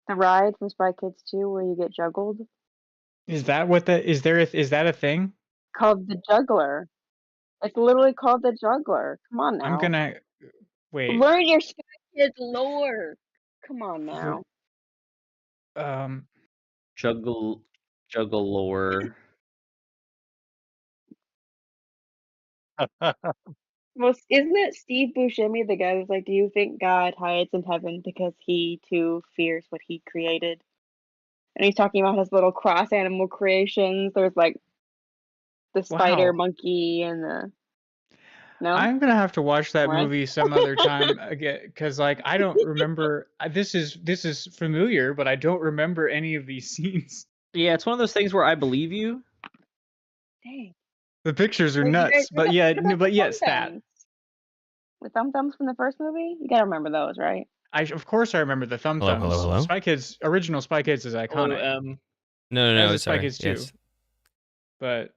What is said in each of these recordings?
The ride from Spy Kids 2 where you get juggled? Is that what the is that a thing? Called the Juggler. It's literally called the Juggler. Come on I'm now. gonna wait. Learn your Spy Kids lore. Come on The, now. um Juggalore. Well, isn't it Steve Buscemi, the guy that's like, do you think God hides in heaven because he too fears what he created? And he's talking about his little cross animal creations. There's like the spider wow. monkey and the no? I'm gonna have to watch that Right? movie some other time again because like I don't remember. This is familiar, but I don't remember any of these scenes. Yeah, it's one of those things where I believe you. Dang. The pictures are Well, you guys, nuts, but yeah, what about but the yes, that. Thum Thumbs? The Thum Thumbs from the first movie? You gotta remember those, right? Of course I remember the Thumb Hello, Thumbs. hello, hello? Spy Kids, original Spy Kids is iconic. No, As a Spy sorry. Kids too. Yes. But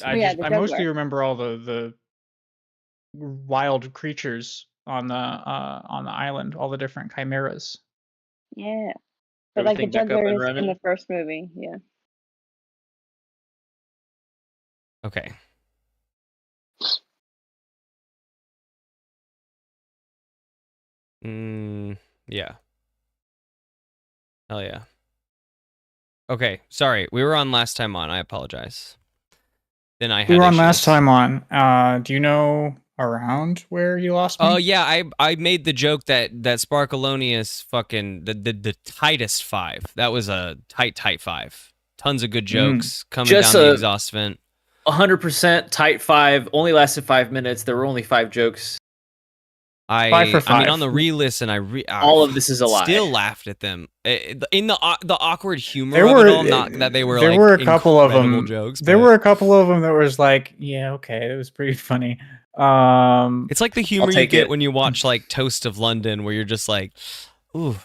Oh, yeah, the I mostly Juggler. remember all the wild creatures on the island, all the different chimeras. Yeah. But like the Everything back up and Juggler is in running. the first movie, yeah. Okay. Yeah. Hell yeah. Okay, sorry. We were on last time on. I apologize. Then I had We were on issues. last time on. Do you know around where you lost me? Oh yeah, I made the joke that Sparkalonius fucking the tightest 5. That was a tight 5. Tons of good jokes coming Just down the exhaust vent. 100% tight 5. Only lasted 5 minutes. There were only 5 jokes. 5 for 5. I mean, on the re-listen, all of this is a lie. Still laughed at them in the awkward humor There of were it all. Not that they were there like were a couple of them. Jokes, there but were a couple of them that was like, yeah, okay, it was pretty funny. It's like the humor you take get it. when you watch like Toast of London, where you're just like, ooh,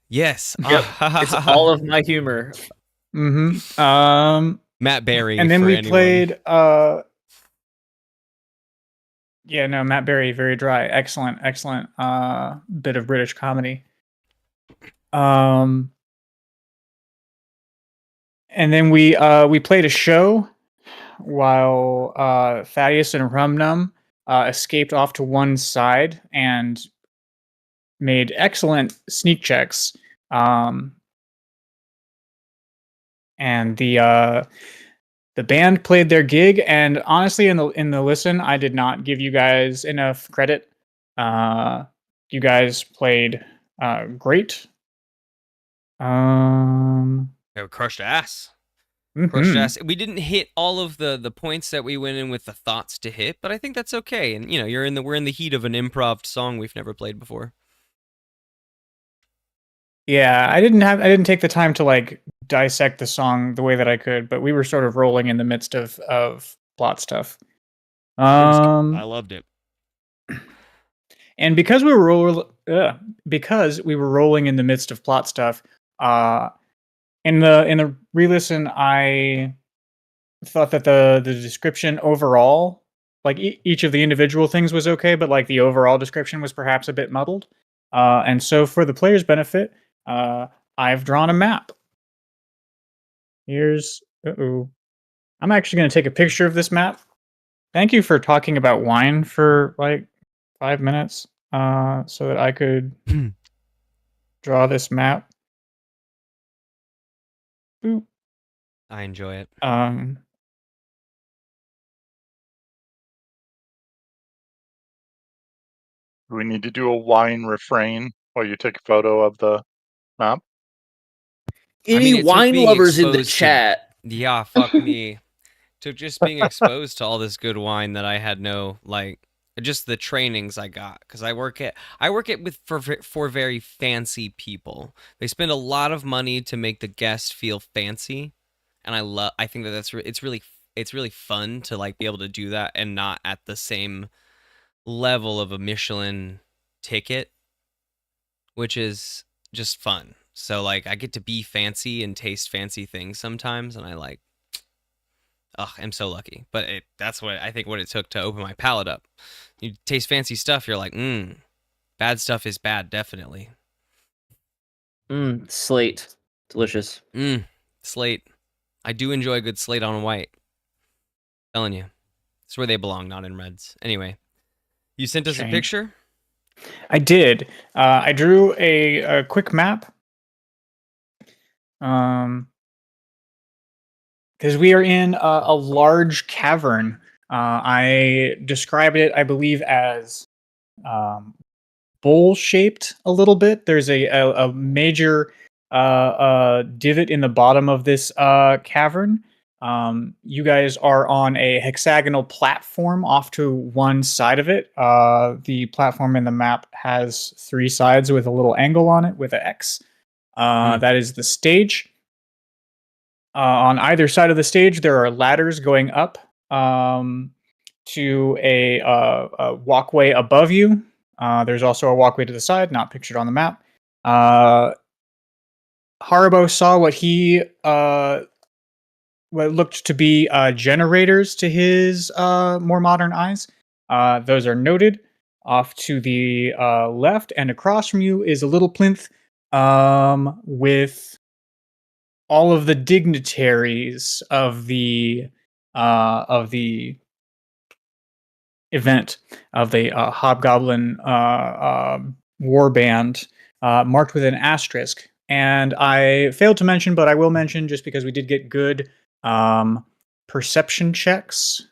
yes, Yep. It's all of my humor. Mm-hmm. Matt Berry, and then for we anyone. played. Yeah, no, Matt Berry, very dry, excellent bit of British comedy. And then we played a show while Thaddeus and Rum Num escaped off to one side and made excellent sneak checks. And the band played their gig, and honestly, in the listen, I did not give you guys enough credit. You guys played great. Yeah, crushed ass. Crushed ass. We didn't hit all of the points that we went in with the thoughts to hit, but I think that's okay. And you know, we're in the heat of an improv song we've never played before. Yeah, I didn't take the time to like dissect the song the way that I could, but we were sort of rolling in the midst of plot stuff. I loved it. And because we were rolling in the midst of plot stuff, in the re-listen, I thought that the description overall, like each of the individual things was okay, but like the overall description was perhaps a bit muddled. And so for the player's benefit, I've drawn a map. Here's I'm actually going to take a picture of this map. Thank you for talking about wine for like 5 minutes, so that I could draw this map. Boop. I enjoy it. Do we need to do a wine refrain while you take a photo of the map? Any wine lovers in the chat? Yeah, fuck me. To just being exposed to all this good wine that I had no like, just the trainings I got, because I work at for very fancy people. They spend a lot of money to make the guest feel fancy, and I think that it's really fun to like be able to do that and not at the same level of a Michelin ticket, which is just fun. So like I get to be fancy and taste fancy things sometimes, and I like, I'm so lucky. But that's what I think what it took to open my palate up. You taste fancy stuff, you're like, bad stuff is bad, definitely. Slate. Delicious. Slate. I do enjoy a good slate on white. Telling you. It's where they belong, not in reds. Anyway, you sent us a Shame. picture? I did. I drew a quick map. Because we are in a large cavern. I described it, I believe, as bowl-shaped a little bit. There's a major divot in the bottom of this cavern. You guys are on a hexagonal platform off to one side of it. The platform in the map has 3 sides with a little angle on it with an X. That is the stage. On either side of the stage, there are ladders going up to a walkway above you. There's also a walkway to the side, not pictured on the map. Haribo saw what looked to be generators to his more modern eyes. Those are noted. Off to the left and across from you is a little plinth with all of the dignitaries of the event of the Hobgoblin war band marked with an asterisk. And I failed to mention, but I will mention just because we did get good perception checks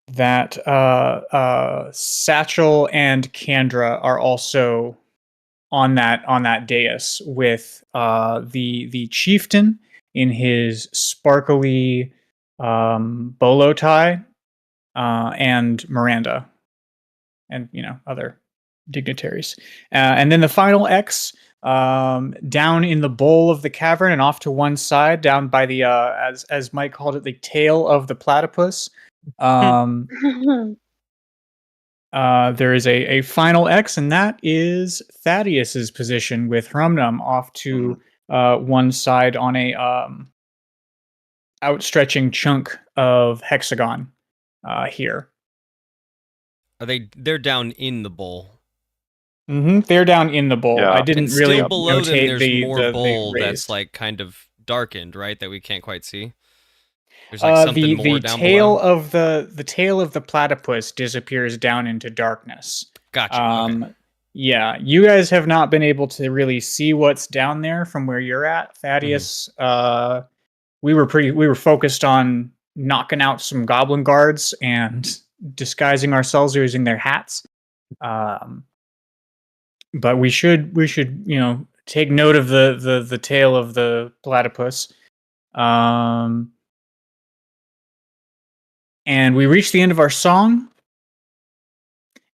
that Satchel and Kandra are also on that dais with the chieftain in his sparkly bolo tie and Miranda and other dignitaries, and then the final X down in the bowl of the cavern and off to one side, down by the as Mike called it, the tail of the platypus. There is a final X, and that is Thaddeus's position with Hrumnum off to one side on a outstretching chunk of hexagon here. They're down in the bowl. They're down in the bowl. Yeah. I didn't And really still below them, notate there's more the bowl that's raised. like kind of darkened, right? That we can't quite see. There's like something more the down tail below. of the tail of the platypus disappears down into darkness. Gotcha. Okay. Yeah, you guys have not been able to really see what's down there from where you're at, Thaddeus. We were focused on knocking out some goblin guards and disguising ourselves using their hats. But we should take note of the tail of the platypus. And we reached the end of our song,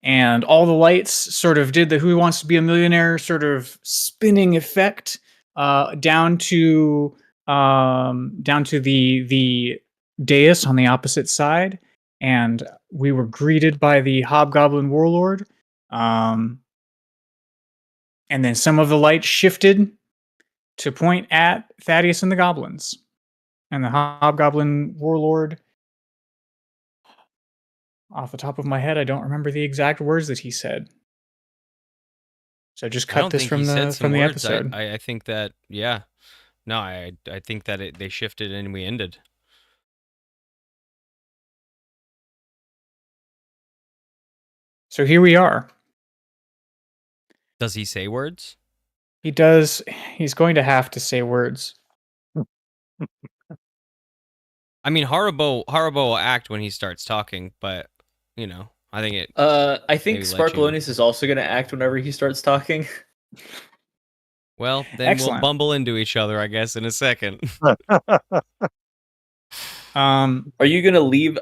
and all the lights sort of did the "Who Wants to Be a Millionaire" sort of spinning effect down to the dais on the opposite side, and we were greeted by the Hobgoblin Warlord. And then some of the lights shifted to point at Thaddeus and the goblins, and the Hobgoblin Warlord. Off the top of my head, I don't remember the exact words that he said. So just cut this from the episode. I think that I think that they shifted and we ended. So here we are. Does he say words? He does. He's going to have to say words. I mean, Haribo will act when he starts talking, but I think it. I think maybe let you- Sparkalonius is also going to act whenever he starts talking. Well, then Excellent. we'll bumble into each other, I guess, in a second. Are you going to leave?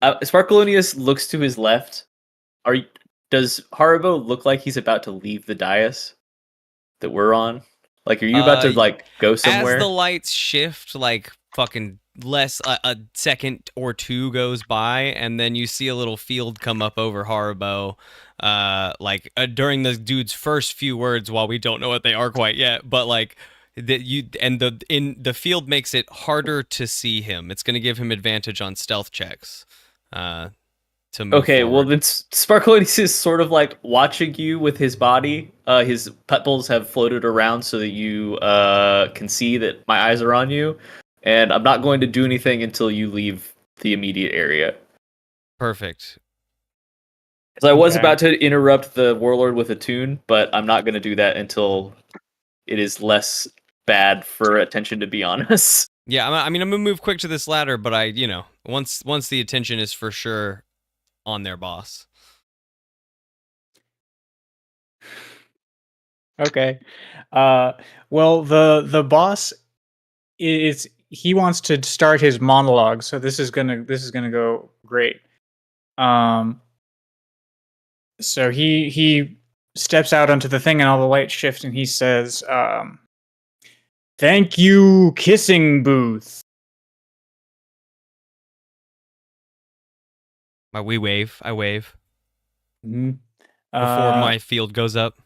Sparkalonius looks to his left. Does Haribo look like he's about to leave the dais that we're on? Like, are you about to go somewhere? As the lights shift, like fucking less a second or two goes by, and then you see a little field come up over Haribo, during the dude's first few words, while we don't know what they are quite yet, but like the field makes it harder to see him. It's going to give him advantage on stealth checks. to move Okay, well forward. then Sparkleonius is sort of like watching you with his body. His petals have floated around so that you can see that my eyes are on you, and I'm not going to do anything until you leave the immediate area. Perfect. Because I was Okay. about to interrupt the warlord with a tune, but I'm not going to do that until it is less bad for attention to be on us. Yeah, I mean, I'm gonna move quick to this ladder, but once the attention is for sure on their boss. Okay. Well, the boss is he wants to start his monologue, so this is gonna go great. So he steps out onto the thing, and all the lights shift, and he says, "Thank you, kissing booth." I wave. Mhm. Before my field goes up.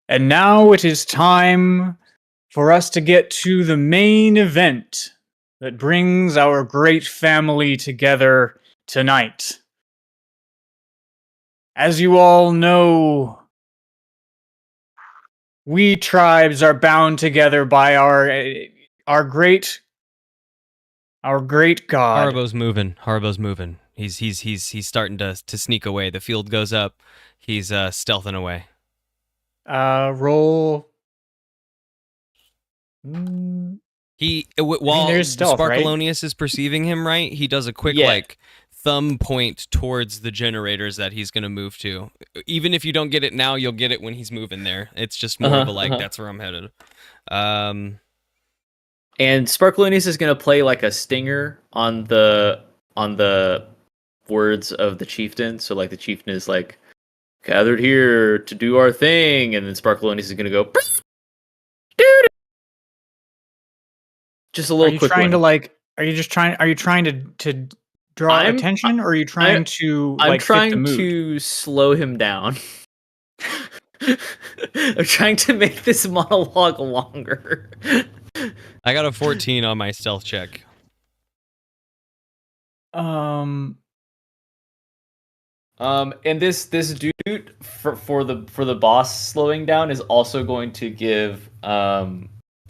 And now it is time for us to get to the main event that brings our great family together tonight. As you all know, we tribes are bound together by our great god. Haribo's moving. He's starting to sneak away. The field goes up. He's stealthing away. Roll. While there's stealth, right? Sparkalonius is perceiving him, right? He does a quick like thumb point towards the generators that he's gonna move to. Even if you don't get it now, you'll get it when he's moving there. It's just more of a like that's where I'm headed. And Sparkalonius is gonna play like a stinger on the words of the chieftain. So like the chieftain is like gathered here to do our thing, and then Sparkalonius is gonna go. Just a little. Are you quick trying one. to like? Are you trying to draw attention, or are you trying to like? I'm trying fit the mood? to slow him down. I'm trying to make this monologue longer. I got a 14 on my stealth check. And this dude for the boss slowing down is also going to give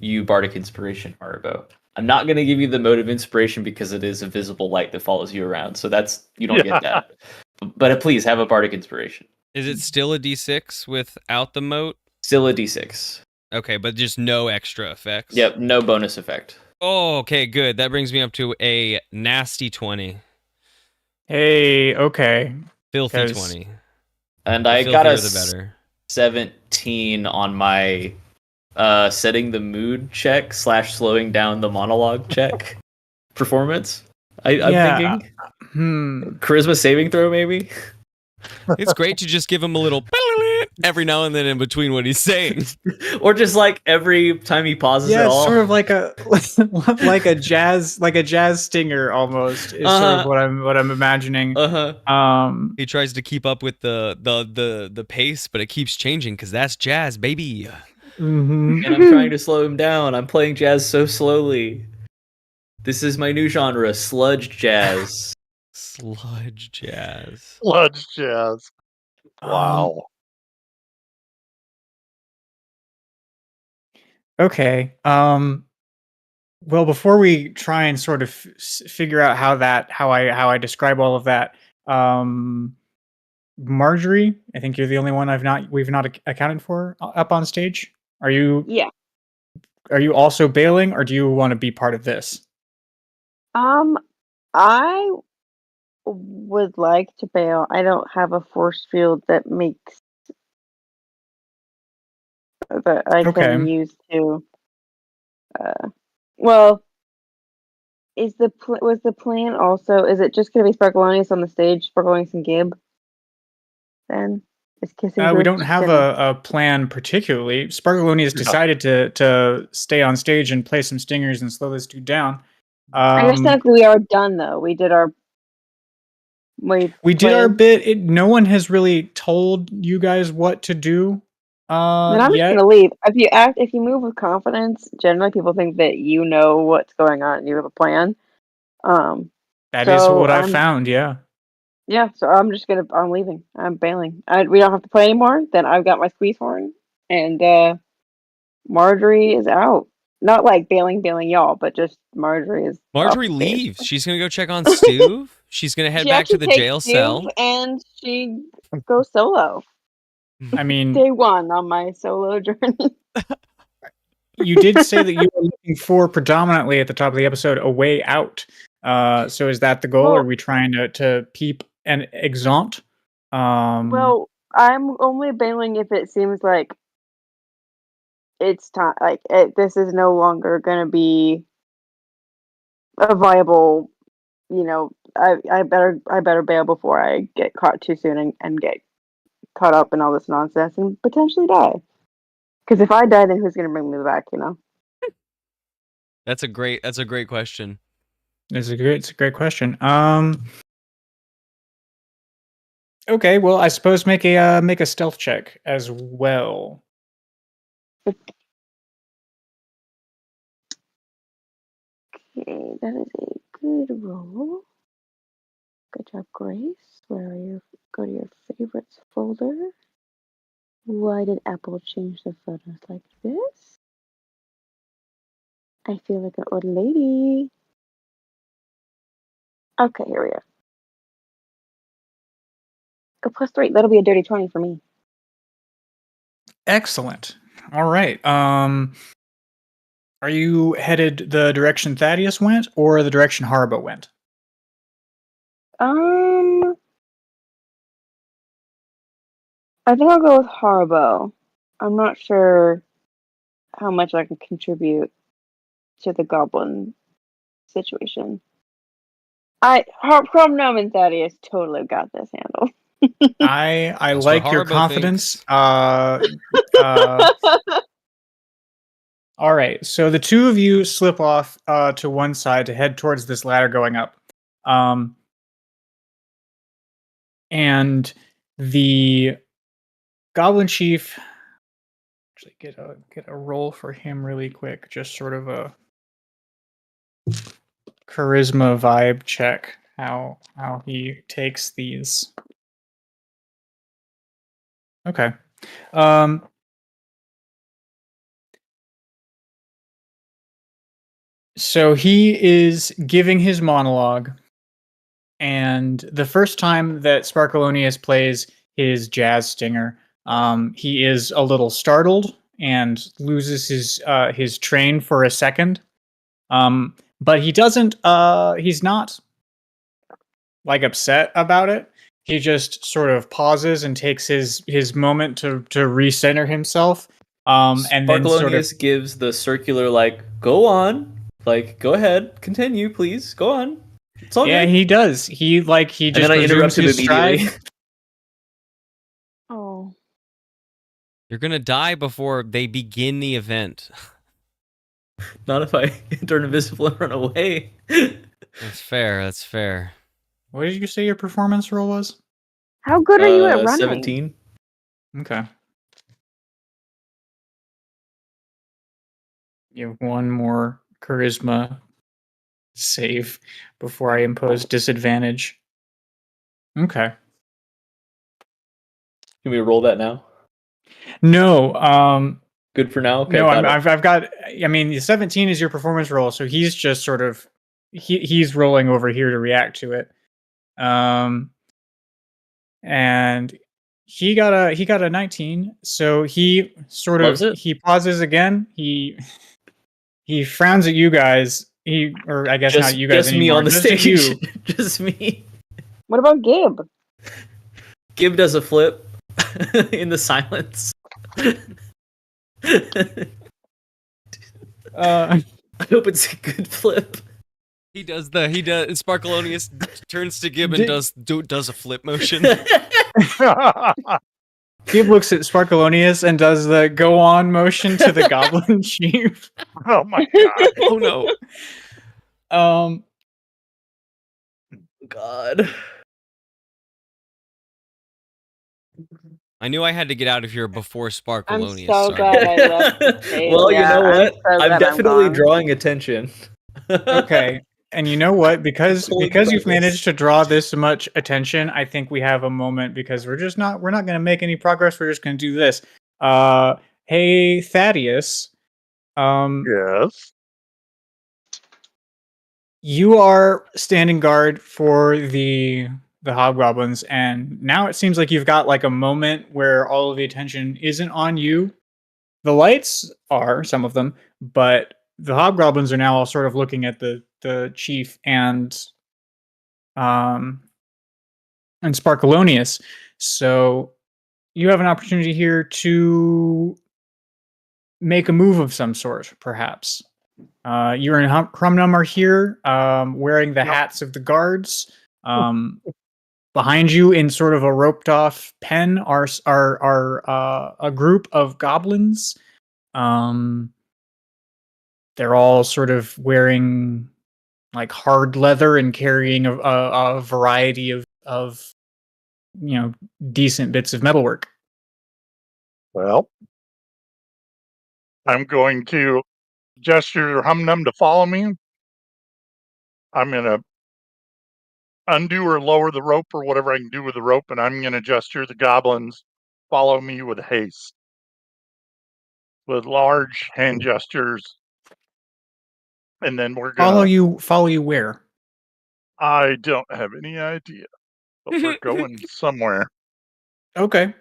you bardic inspiration, Haribo. I'm not going to give you the mode of inspiration because it is a visible light that follows you around, so that's you don't get that. But please have a bardic inspiration. Is it still a D6 without the moat? Still a D6. Okay, but just no extra effects. Yep, no bonus effect. Oh, okay, good. That brings me up to a nasty 20. Hey, okay. Filthy 20. And The I got a filthier the better. 17 on my setting the mood check / slowing down the monologue check performance. I'm thinking charisma saving throw maybe. It's great to just give him a little every now and then in between what he's saying, or just like every time he pauses at all. Sort of like a like a jazz stinger almost is sort of what I'm imagining. He tries to keep up with the pace, but it keeps changing because that's jazz, baby. And I'm trying to slow him down. I'm playing jazz so slowly. This is my new genre, sludge jazz. Sludge jazz. Sludge jazz. Wow. Okay. Well, before we try and sort of figure out how I describe all of that, Marjorie, I think you're the only one we've not accounted for up on stage. Are you? Yeah. Are you also bailing, or do you want to be part of this? I would like to bail. I don't have a force field that makes that I can use to. Well, was the plan also? Is it just going to be Sparkalonius on the stage, Sparkalonius and Gib? Then is kissing. We don't have a plan particularly. Sparkalonius decided to stay on stage and play some stingers and slow this dude down. I guess technically we are done though. We did our. We did our bit. No one has really told you guys what to do. Then I'm just gonna leave. If you move with confidence, generally people think that you know what's going on and you have a plan. That is So what I I'm- found. Yeah. Yeah, so I'm leaving. I'm bailing. We don't have to play anymore. Then I've got my squeeze horn, and Marjorie is out. Not like bailing y'all, but just Marjorie is. Marjorie off the stage. leaves. She's gonna go check on Stu. She's gonna head She back to actually the takes jail Stu cell. and she goes solo. I mean, Day one on my solo journey. you did say that you were looking for predominantly at the top of the episode a way out. So is that the goal? Well- Are we trying to peep and exaunt? Well, I'm only bailing if it seems like it's time. Like this is no longer going to be a viable. I better bail before I get caught too soon and get caught up in all this nonsense and potentially die. Because if I die, then who's going to bring me back? That's a great question. it's a great question. Okay, well, I suppose make a stealth check as well. Okay, that is a good roll. Good job, Grace. Where are you? Go to your favorites folder. Why did Apple change the photos like this? I feel like an old lady. Okay, here we are. Oh, +3. That'll be a dirty 20 for me. Excellent. All right. Are you headed the direction Thaddeus went or the direction Haribo went? I think I'll go with Haribo. I'm not sure how much I can contribute to the goblin situation. Chrome Gnome and Thaddeus totally got this handle. I That's like what your Haribo confidence. All right, so the two of you slip off to one side to head towards this ladder going up, and the goblin chief. Actually, get a roll for him really quick. Just sort of a charisma vibe check. How he takes these. Okay. So he is giving his monologue, and the first time that Sparkalonius plays his jazz stinger, he is a little startled and loses his train for a second. But he doesn't. He's not like upset about it. He just sort of pauses and takes his moment to recenter himself. And then sort of Sparkalonius gives the circular go on. Go ahead, continue, please. Go on. It's all yeah, good. he does. He just And then I interrupt him his immediately. stride. Oh. You're gonna die before they begin the event. Not if I turn invisible and run away. That's fair. That's fair. What did you say your performance roll was? How good are you at running? 17. Okay. You have one more charisma save before I impose disadvantage. Okay. Can we roll that now? No, Good for now. Okay, no, got it. I've got. I mean, the 17 is your performance roll, so he's just sort of he's rolling over here to react to it. And he got a 19, so he sort Loves of it. he pauses again. He frowns at you guys. Or I guess not you guys just me anymore. on the just at stage. you. Just me. What about Gib? Gib does a flip in the silence. I hope it's a good flip. He does. Sparkalonius turns to Gib and does a flip motion. Gib looks at Sparkalonius and does the go on motion to the goblin chief. Oh my god. Oh no. God. I knew I had to get out of here before Sparkalonius I'm so started. glad I left the stage. Well, Yeah, you know what? I'm so glad I'm definitely gone. drawing attention. Okay. And you know what? Because Pulling you've premise. managed to draw this much attention, I think we have a moment because we're not going to make any progress. We're just going to do this. Hey Thaddeus, Yes. you are standing guard for the hobgoblins, and now it seems like you've got like a moment where all of the attention isn't on you. The lights are, some of them, but the hobgoblins are now all sort of looking at the chief and Sparkalonius. So you have an opportunity here to make a move of some sort, perhaps. You and Crumnum are here, wearing the hats of the guards. Behind you, in sort of a roped-off pen, are a group of goblins. They're all sort of wearing like hard leather and carrying a variety of decent bits of metalwork. Well, I'm going to gesture Humnum to follow me. I'm going to undo or lower the rope or whatever I can do with the rope, and I'm going to gesture the goblins follow me with haste. With large hand gestures. And then we're going to... Follow you where? I don't have any idea. But we're going somewhere. Okay.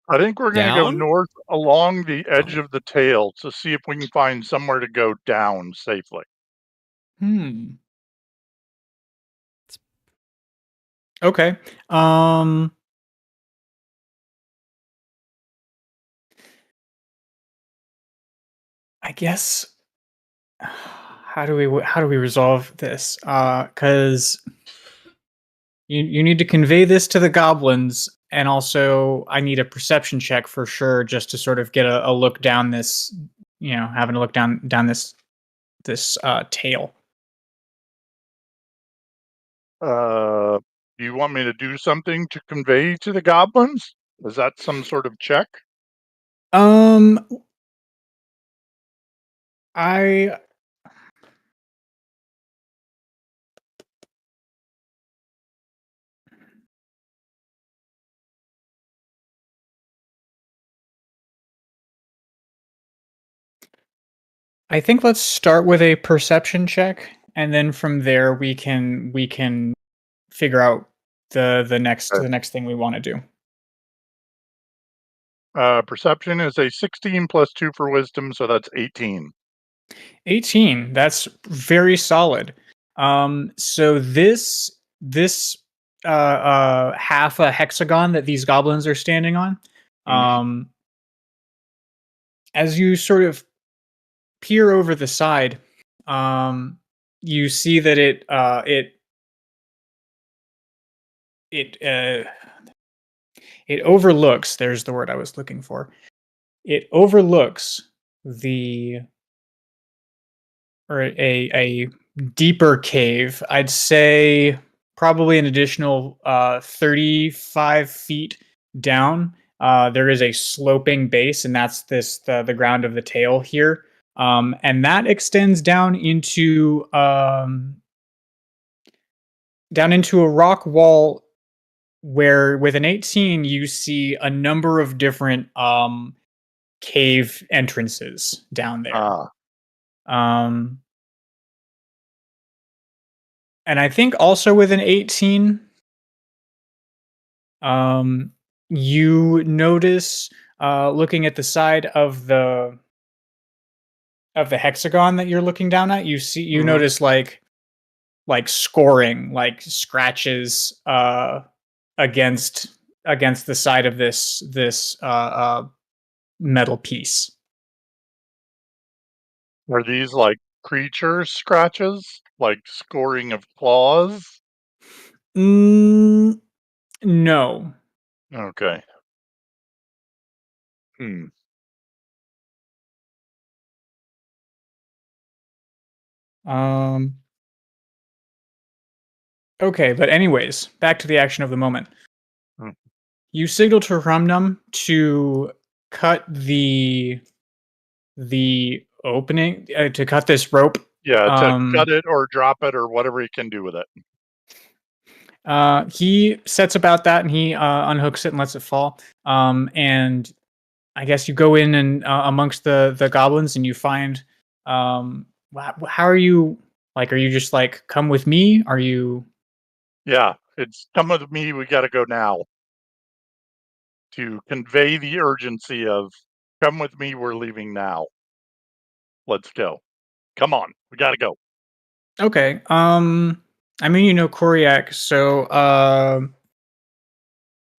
I think we're going to go Down? north along the edge of the tail to see if we can find somewhere to go down safely. Okay. I guess how do we resolve this? Because you need to convey this to the goblins, and also I need a perception check for sure, just to sort of get a look down this, having a look down this tail. Do you want me to do something to convey to the goblins? Is that some sort of check? I think let's start with a perception check, and then from there we can figure out the next thing we want to do. Perception is a 16 plus 2 for wisdom, so that's 18. 18. That's very solid. So this half a hexagon that these goblins are standing on, as you sort of peer over the side, you see that it overlooks. There's the word I was looking for. It overlooks a deeper cave. I'd say probably an additional 35 feet down. There is a sloping base, and that's the ground of the tail here. And that extends down into a rock wall where, with an 18, you see a number of different cave entrances down there. And I think also with an 18, you notice, looking at the side of the hexagon that you're looking down at, you notice like scoring, like scratches against the side of this metal piece. Are these like creature scratches? Like scoring of claws? No. Okay. Okay, but anyways, back to the action of the moment. You signal to Rumnum to cut the opening, to cut this rope Yeah, to cut it or drop it or whatever he can do with it. He sets about that and he unhooks it and lets it fall. And I guess you go in and amongst the goblins and you find how are you, like, are you just like, come with me? Are you? Yeah, it's come with me, we gotta go now. To convey the urgency of come with me, we're leaving now. Let's go. Come on, we gotta go. Okay. I mean, you know Koryak, so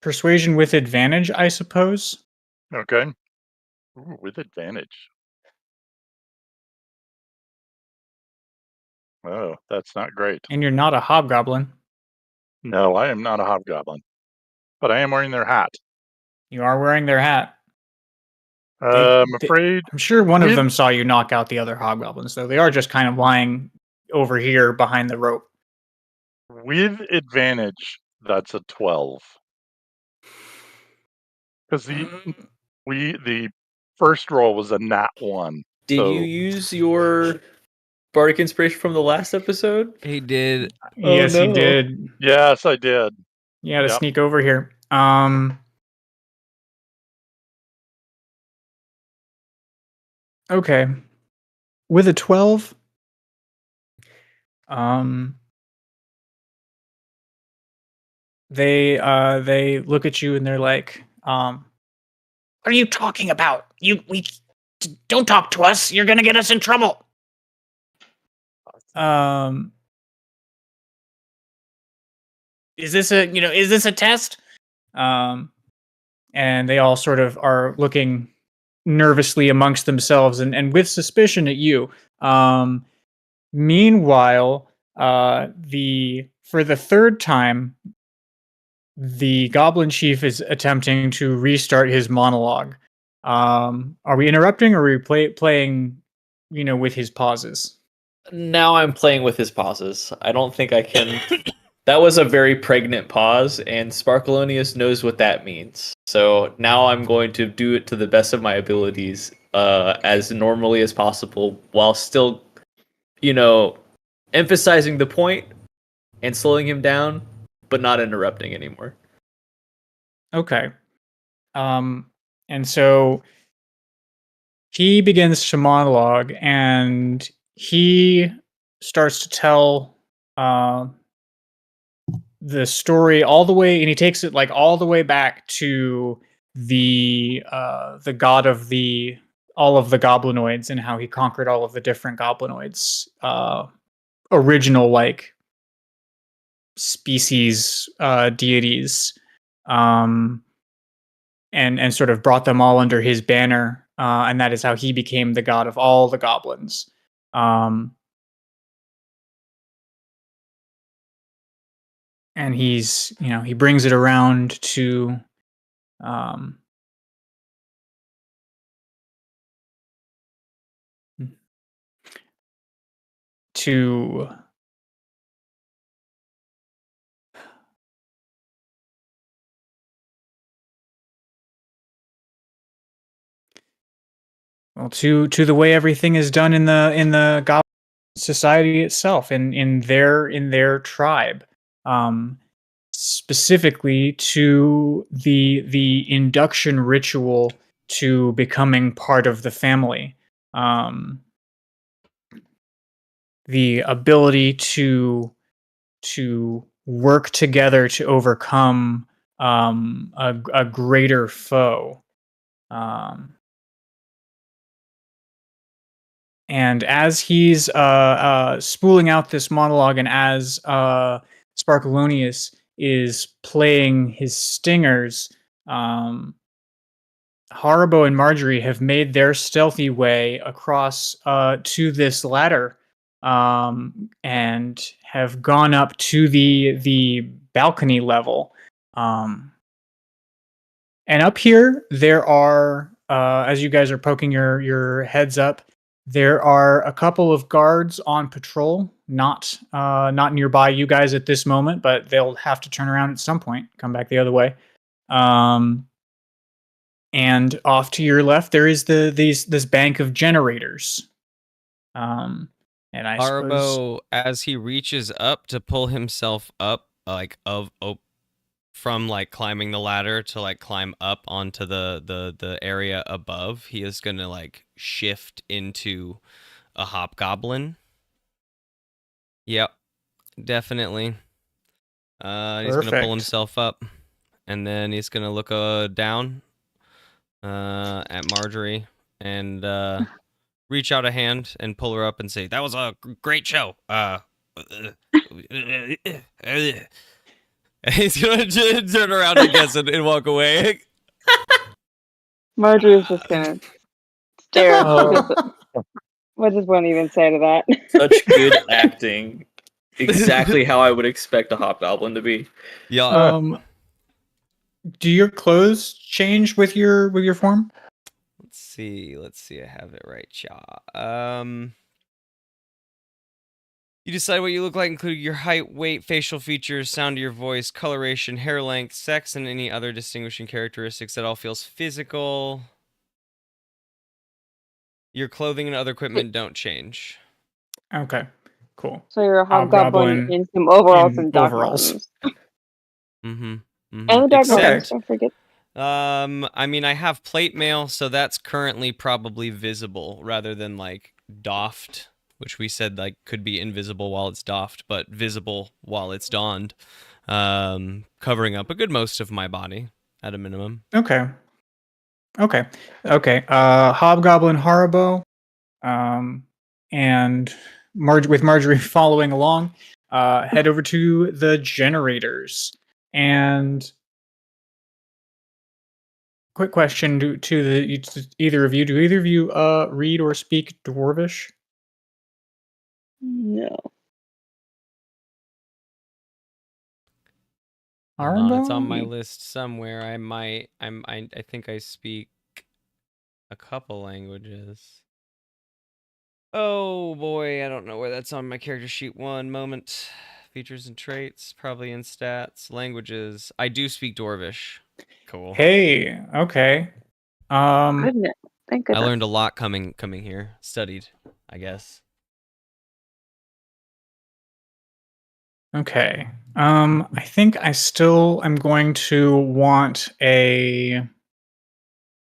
persuasion with advantage, I suppose. Okay. Ooh, with advantage. Oh, that's not great. And you're not a hobgoblin. No, I am not a hobgoblin. But I am wearing their hat. You are wearing their hat. I'm afraid I'm sure one of with- them saw you knock out the other hobgoblins, though. They are just kind of lying over here behind the rope. with advantage, that's a 12. Because the first roll was a nat 1. Did so you use your bardic inspiration from the last episode? He did. Oh, Yes, he no. did. Yes, I did. You had to Yep. sneak over here. Okay. With a 12, they look at you and they're like, what are you talking about? We don't talk to us. You're gonna get us in trouble. Is this a test? And they all sort of are looking nervously amongst themselves and with suspicion at you. Meanwhile, for the third time, the Goblin Chief is attempting to restart his monologue. Are we interrupting, or are we playing, with his pauses? Now I'm playing with his pauses. I don't think I can. That was a very pregnant pause, and Sparkalonius knows what that means. So now I'm going to do it to the best of my abilities, as normally as possible, while still, emphasizing the point and slowing him down, but not interrupting anymore. Okay. And so he begins to monologue, and he starts to tell the story all the way, and he takes it like all the way back to the god of all of the goblinoids and how he conquered all of the different goblinoids, original like species deities, and sort of brought them all under his banner, and that is how he became the god of all the goblins. And he's, he brings it around to to the way everything is done in the goblin society itself, in their tribe, specifically to the induction ritual to becoming part of the family, the ability to work together to overcome a greater foe. And as he's spooling out this monologue, and as Sparkalonius is playing his stingers, Haribo and Marjorie have made their stealthy way across to this ladder, and have gone up to the balcony level. And up here, there are, as you guys are poking your heads up, there are a couple of guards on patrol, not nearby you guys at this moment, but they'll have to turn around at some point, come back the other way. And off to your left, there is this bank of generators. And I suppose Arbo, as he reaches up to pull himself up, from like climbing the ladder to like climb up onto the area above, he is gonna like shift into a hobgoblin. Yep, definitely. He's gonna pull Perfect. himself up, and then he's gonna look down at Marjorie and reach out a hand and pull her up and say, "That was a great show." And he's gonna turn around, I guess, and walk away. Marjorie's just gonna stare. Oh. What does one even say to that? Such good acting. Exactly how I would expect a hobgoblin to be. Yeah. Do your clothes change with your form? Let's see. I have it right, yeah. You decide what you look like, including your height, weight, facial features, sound of your voice, coloration, hair length, sex, and any other distinguishing characteristics that all feels physical. Your clothing and other equipment don't change. Okay, cool. So you're a hobgoblin Hobgoblin in some overalls in and dark overalls. ones. Mm-hmm. And the dark Okay. ones, don't forget. I mean, I have plate mail, so that's currently probably visible rather than like doffed, which we said like could be invisible while it's doffed, but visible while it's donned, covering up a good most of my body at a minimum. Okay. Hobgoblin Haribo, and with Marjorie following along, head over to the generators. And quick question to either of you: do either of you read or speak Dwarvish? No. Hold on, it's on Haribo? my list somewhere. I think I speak a couple languages. Oh boy, I don't know where that's on my character sheet. One moment. Features and traits, probably in stats. Languages. I do speak Dwarvish. Cool. Hey, okay. Goodness. Thank I goodness. learned a lot coming here. Studied, I guess. Okay. I think I still am going to want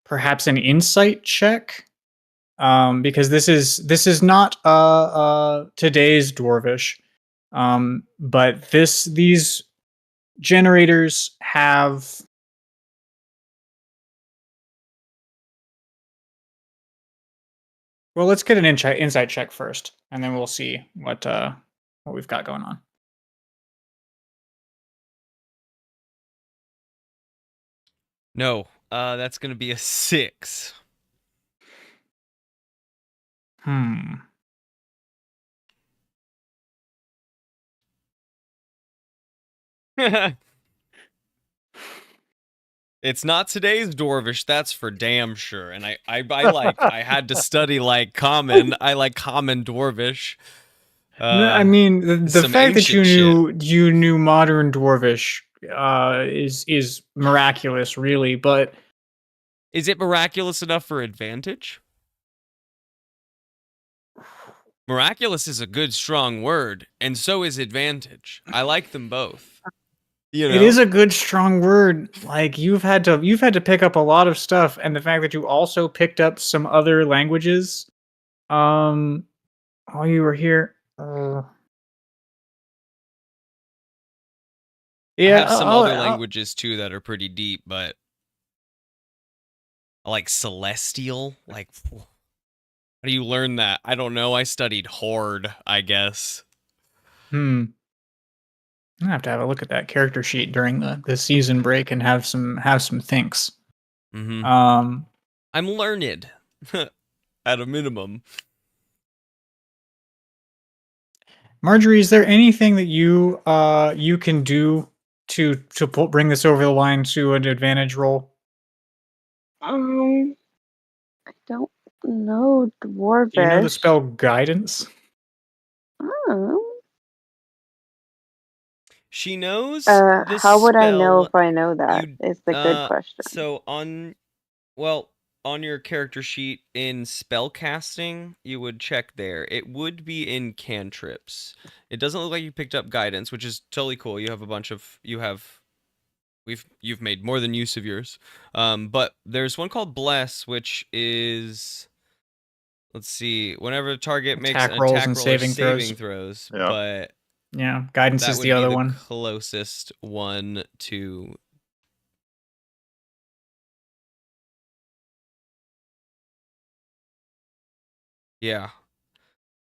perhaps an insight check. Because this is not today's Dwarvish. But these generators have well, let's get an insight check first, and then we'll see what we've got going on. No, that's gonna be a 6. It's not today's Dwarvish, that's for damn sure. And I had to study like common. I like common Dwarvish. I mean, the some fact that ancient you knew modern Dwarvish is miraculous, really. But is it miraculous enough for advantage? Miraculous is a good, strong word, and so is advantage. I like them both. You know? it is a good, strong word. Like you've had to pick up a lot of stuff, and the fact that you also picked up some other languages, while you were here. Yeah, I have some other languages too that are pretty deep, but like celestial, like how do you learn that? I don't know. I studied Horde, I guess. I'm gonna have to have a look at that character sheet during the season break and have some thinks. Mm-hmm. I'm learned at a minimum. Marjorie, is there anything that you can do to bring this over the line to an advantage roll? I don't know Dwarvish. Do you know the spell guidance? Oh. She knows. How would I know if I know that? Is the good question. So on your character sheet in spell casting, you would check there. It would be in cantrips. It doesn't look like you picked up guidance, which is totally cool. You have a bunch of you've made more than use of yours. But there's one called Bless, which is, let's see, whenever a target makes Attack an rolls attack and roll or saving saving throws. throws, Yeah. but Yeah, guidance that is would the be other the one. closest one to. Yeah,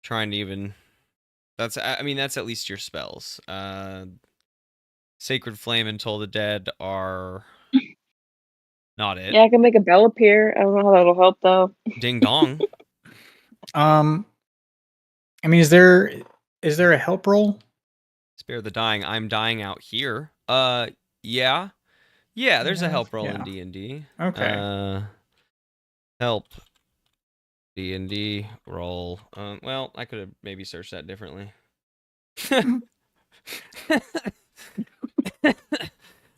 trying to even. That's, I mean, that's at least your spells. Sacred Flame and Toll the Dead are not it. Yeah, I can make a bell appear. I don't know how that'll help though. Ding dong. I mean, is there a help roll? Spare the dying. I'm dying out here. Yeah. Yeah, there's a help roll in Yeah. D&D. Okay. Help. D&D roll. Well, I could have maybe searched that differently.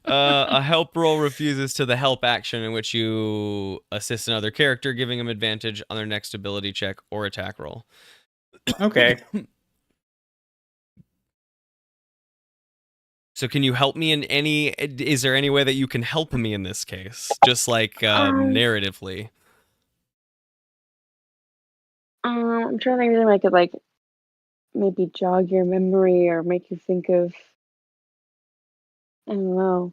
A help roll refuses to the help action in which you assist another character, giving them advantage on their next ability check or attack roll. Okay. So can you help me in any... Is there any way that you can help me in this case? Just like narratively. I'm trying to think if I could like maybe jog your memory or make you think of. I don't know.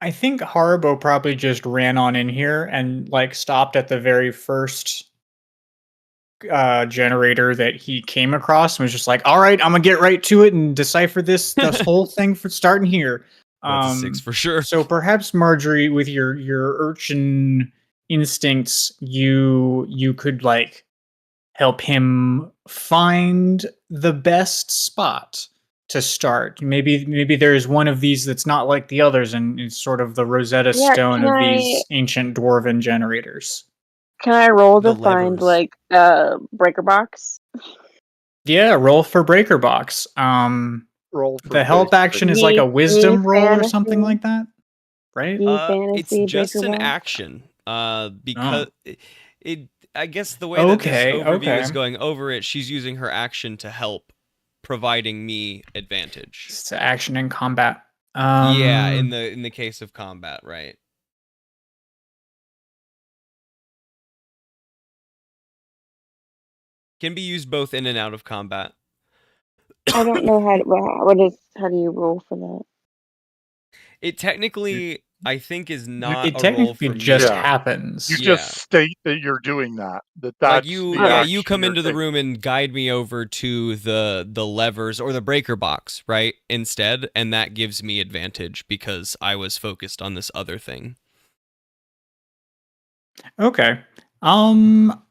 I think Haribo probably just ran on in here and like stopped at the very first generator that he came across and was just like, all right, I'm gonna get right to it and decipher this whole thing for starting here. That's a 6 for sure. So perhaps Marjorie, with your urchin instincts, you could like help him find the best spot to start. Maybe there's one of these that's not like the others, and it's sort of the Rosetta Stone of these ancient dwarven generators. Can I roll to The find levers. like breaker box? Yeah, roll for breaker box. Roll for The help break. action is like a Ye wisdom roll or something fantasy. like that, right? Ye It's fantasy just breaker an box. action. Because it I guess the way that this Okay, overview is okay. going over it, she's using her action to help, providing me advantage. It's action in combat. Yeah, in the case of combat, right? Can be used both in and out of combat. I don't know how do you roll for that? It technically, I think, is not it a roll technically for just me. Yeah. happens. You Yeah. just state that you're doing that. That's Like the you action come you're into the taking. room and guide me over to the levers or the breaker box, right? Instead, and that gives me advantage because I was focused on this other thing. Okay. I'll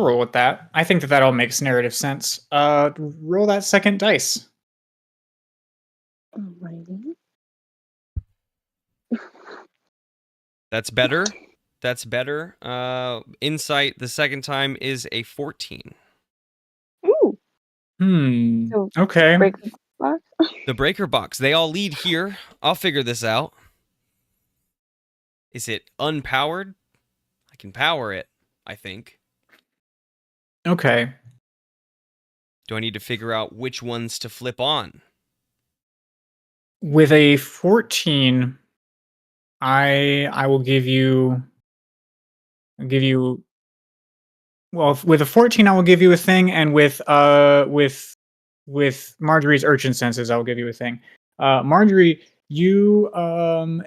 roll with that. I think that all makes narrative sense. Roll that second dice. Alrighty. That's better. That's better. Insight the second time is a 14. Ooh. So Okay. breaker box. The breaker box. They all lead here. I'll figure this out. Is it unpowered? I can power it, I think. Okay. Do I need to figure out which ones to flip on? With a 14, I will give you. Well, with a 14, I will give you a thing, and with Marjorie's urchin senses, I will give you a thing. Marjorie, you are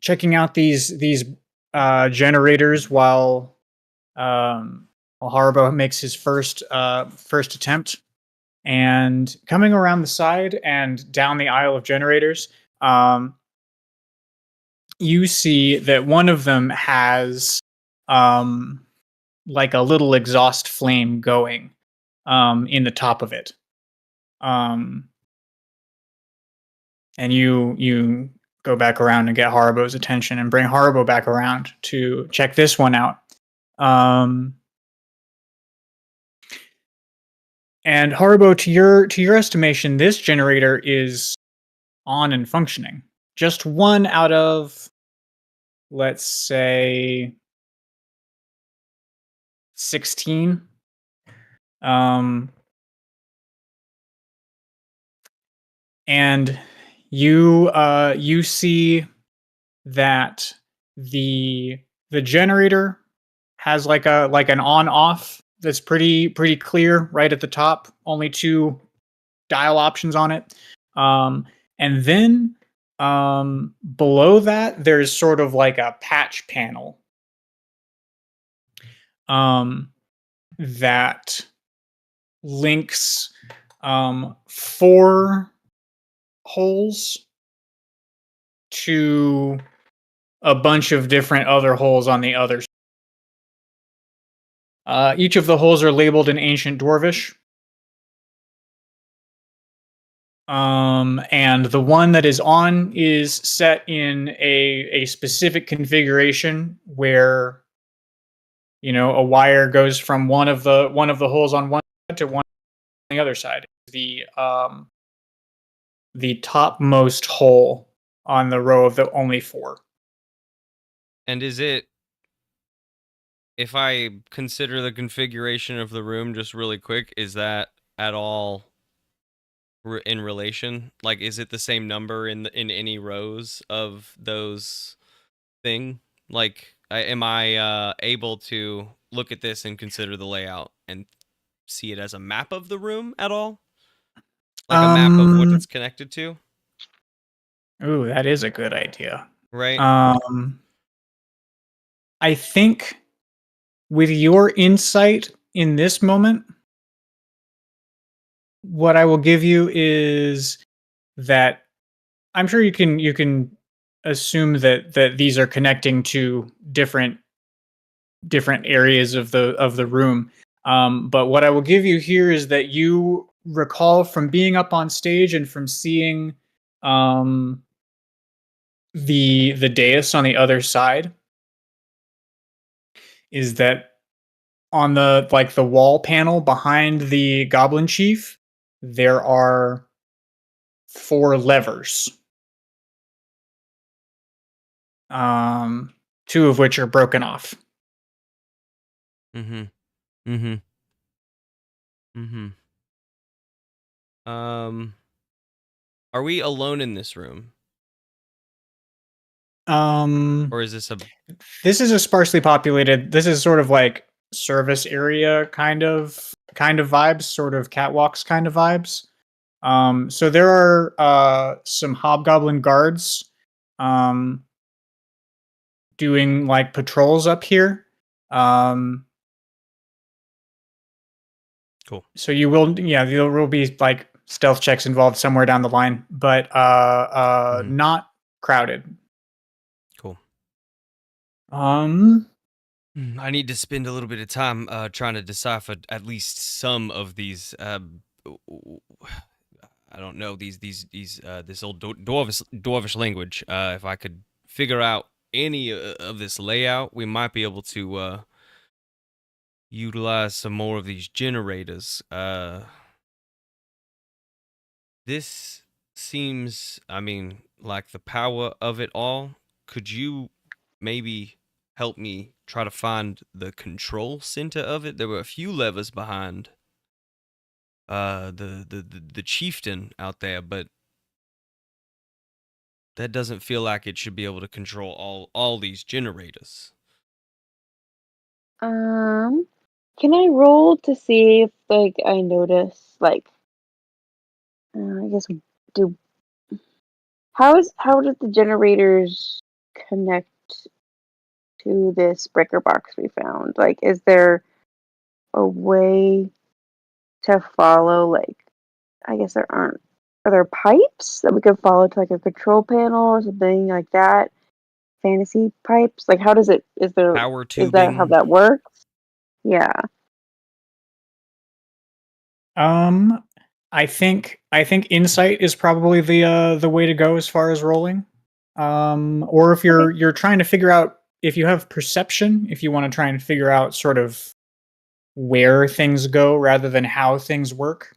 checking out these generators while Haribo makes his first attempt, and coming around the side and down the aisle of generators, you see that one of them has like a little exhaust flame going in the top of it. And you go back around and get Haribo's attention and bring Haribo back around to check this one out. And Haribo, to your estimation, this generator is on and functioning. Just one out of let's say 16. And you see that the generator has like an on off that's pretty clear right at the top. Only 2 dial options on it. And then below that there's sort of like a patch panel that links 4 holes to a bunch of different other holes on the other side. Each of the holes are labeled in Ancient Dwarvish. And the one that is on is set in a specific configuration where, you know, a wire goes from one of the holes on one side to one on the other side. The topmost hole on the row of the only 4. And is it, if I consider the configuration of the room just really quick, is that at all in relation? Like, is it the same number in any rows of those thing? Like, am I able to look at this and consider the layout and see it as a map of the room at all? Like a map of what it's connected to? Ooh, that is a good idea. Right. I think with your insight in this moment, what I will give you is that I'm sure you can assume that these are connecting to different areas of the room. But what I will give you here is that you recall from being up on stage and from seeing the dais on the other side is that on the wall panel behind the goblin chief there are 4 levers, 2 of which are broken off. Are we alone in this room? Or is this this is a sparsely populated, this is sort of like service area kind of vibes, sort of catwalks kind of vibes. So there are some hobgoblin guards doing like patrols up here. Cool. So there will be like stealth checks involved somewhere down the line, but not crowded. Cool. I need to spend a little bit of time trying to decipher at least some of these. I don't know these this old dwarvish language. If I could figure out any of this layout, we might be able to utilize some more of these generators. This seems, I mean, like the power of it all. Could you maybe help me try to find the control center of it? There were a few levers behind the chieftain out there, but that doesn't feel like it should be able to control all these generators. Can I roll to see if like I notice like I guess do how did the generators connect to this breaker box we found? Like, is there a way to follow? Like, I guess there aren't. Are there pipes that we could follow to like a control panel or something like that? Fantasy pipes? Like, how does it? Is there? Power Is that how tubing. that works? Yeah. I think insight is probably the way to go as far as rolling. Or if you're trying to figure out if you have perception, if you want to try and figure out sort of where things go rather than how things work.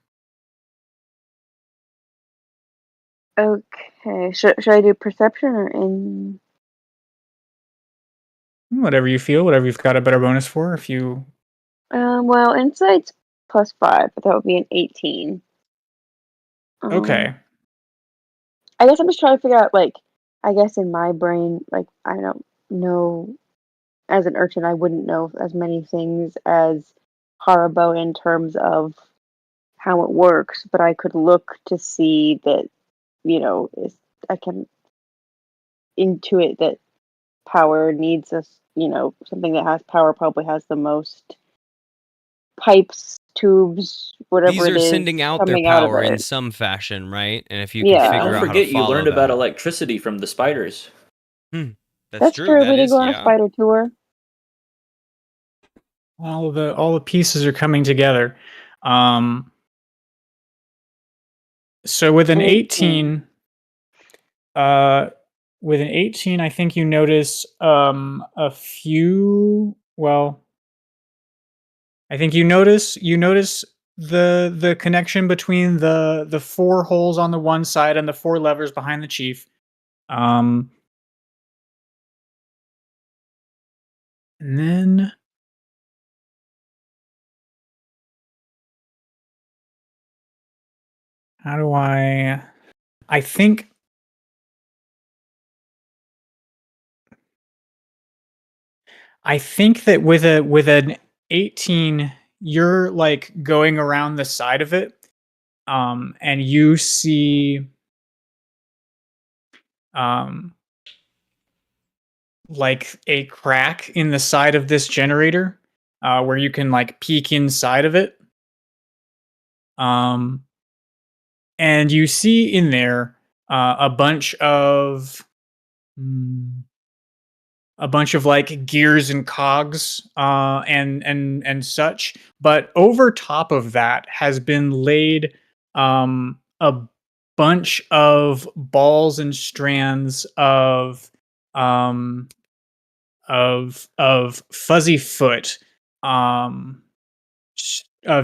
Okay. Should I do perception or in? Whatever you feel, whatever you've got a better bonus for. If you Well, insight's +5, but that would be an 18. okay, I guess I'm just trying to figure out, like, I guess in my brain, like, I don't know, as an urchin, I wouldn't know as many things as Haribo in terms of how it works, but I could look to see that, I can intuit that power needs something that has power probably has the most pipes, tubes, whatever These it are is sending out their coming out of power in it. some fashion, right? And if you can Yeah. figure Don't out how to forget you follow learned about that. electricity from the spiders. That's true. We That did is, go on a yeah. spider tour. all the pieces are coming together. So with an 18, I think you notice a few. Well, I think you notice the connection between the 4 holes on the one side and the 4 levers behind the chief. And then how do I think that with an 18 you're like going around the side of it, and you see like a crack in the side of this generator, where you can like peek inside of it. And you see in there a bunch of like gears and cogs, and such. But over top of that has been laid a bunch of balls and strands of fuzzy foot, of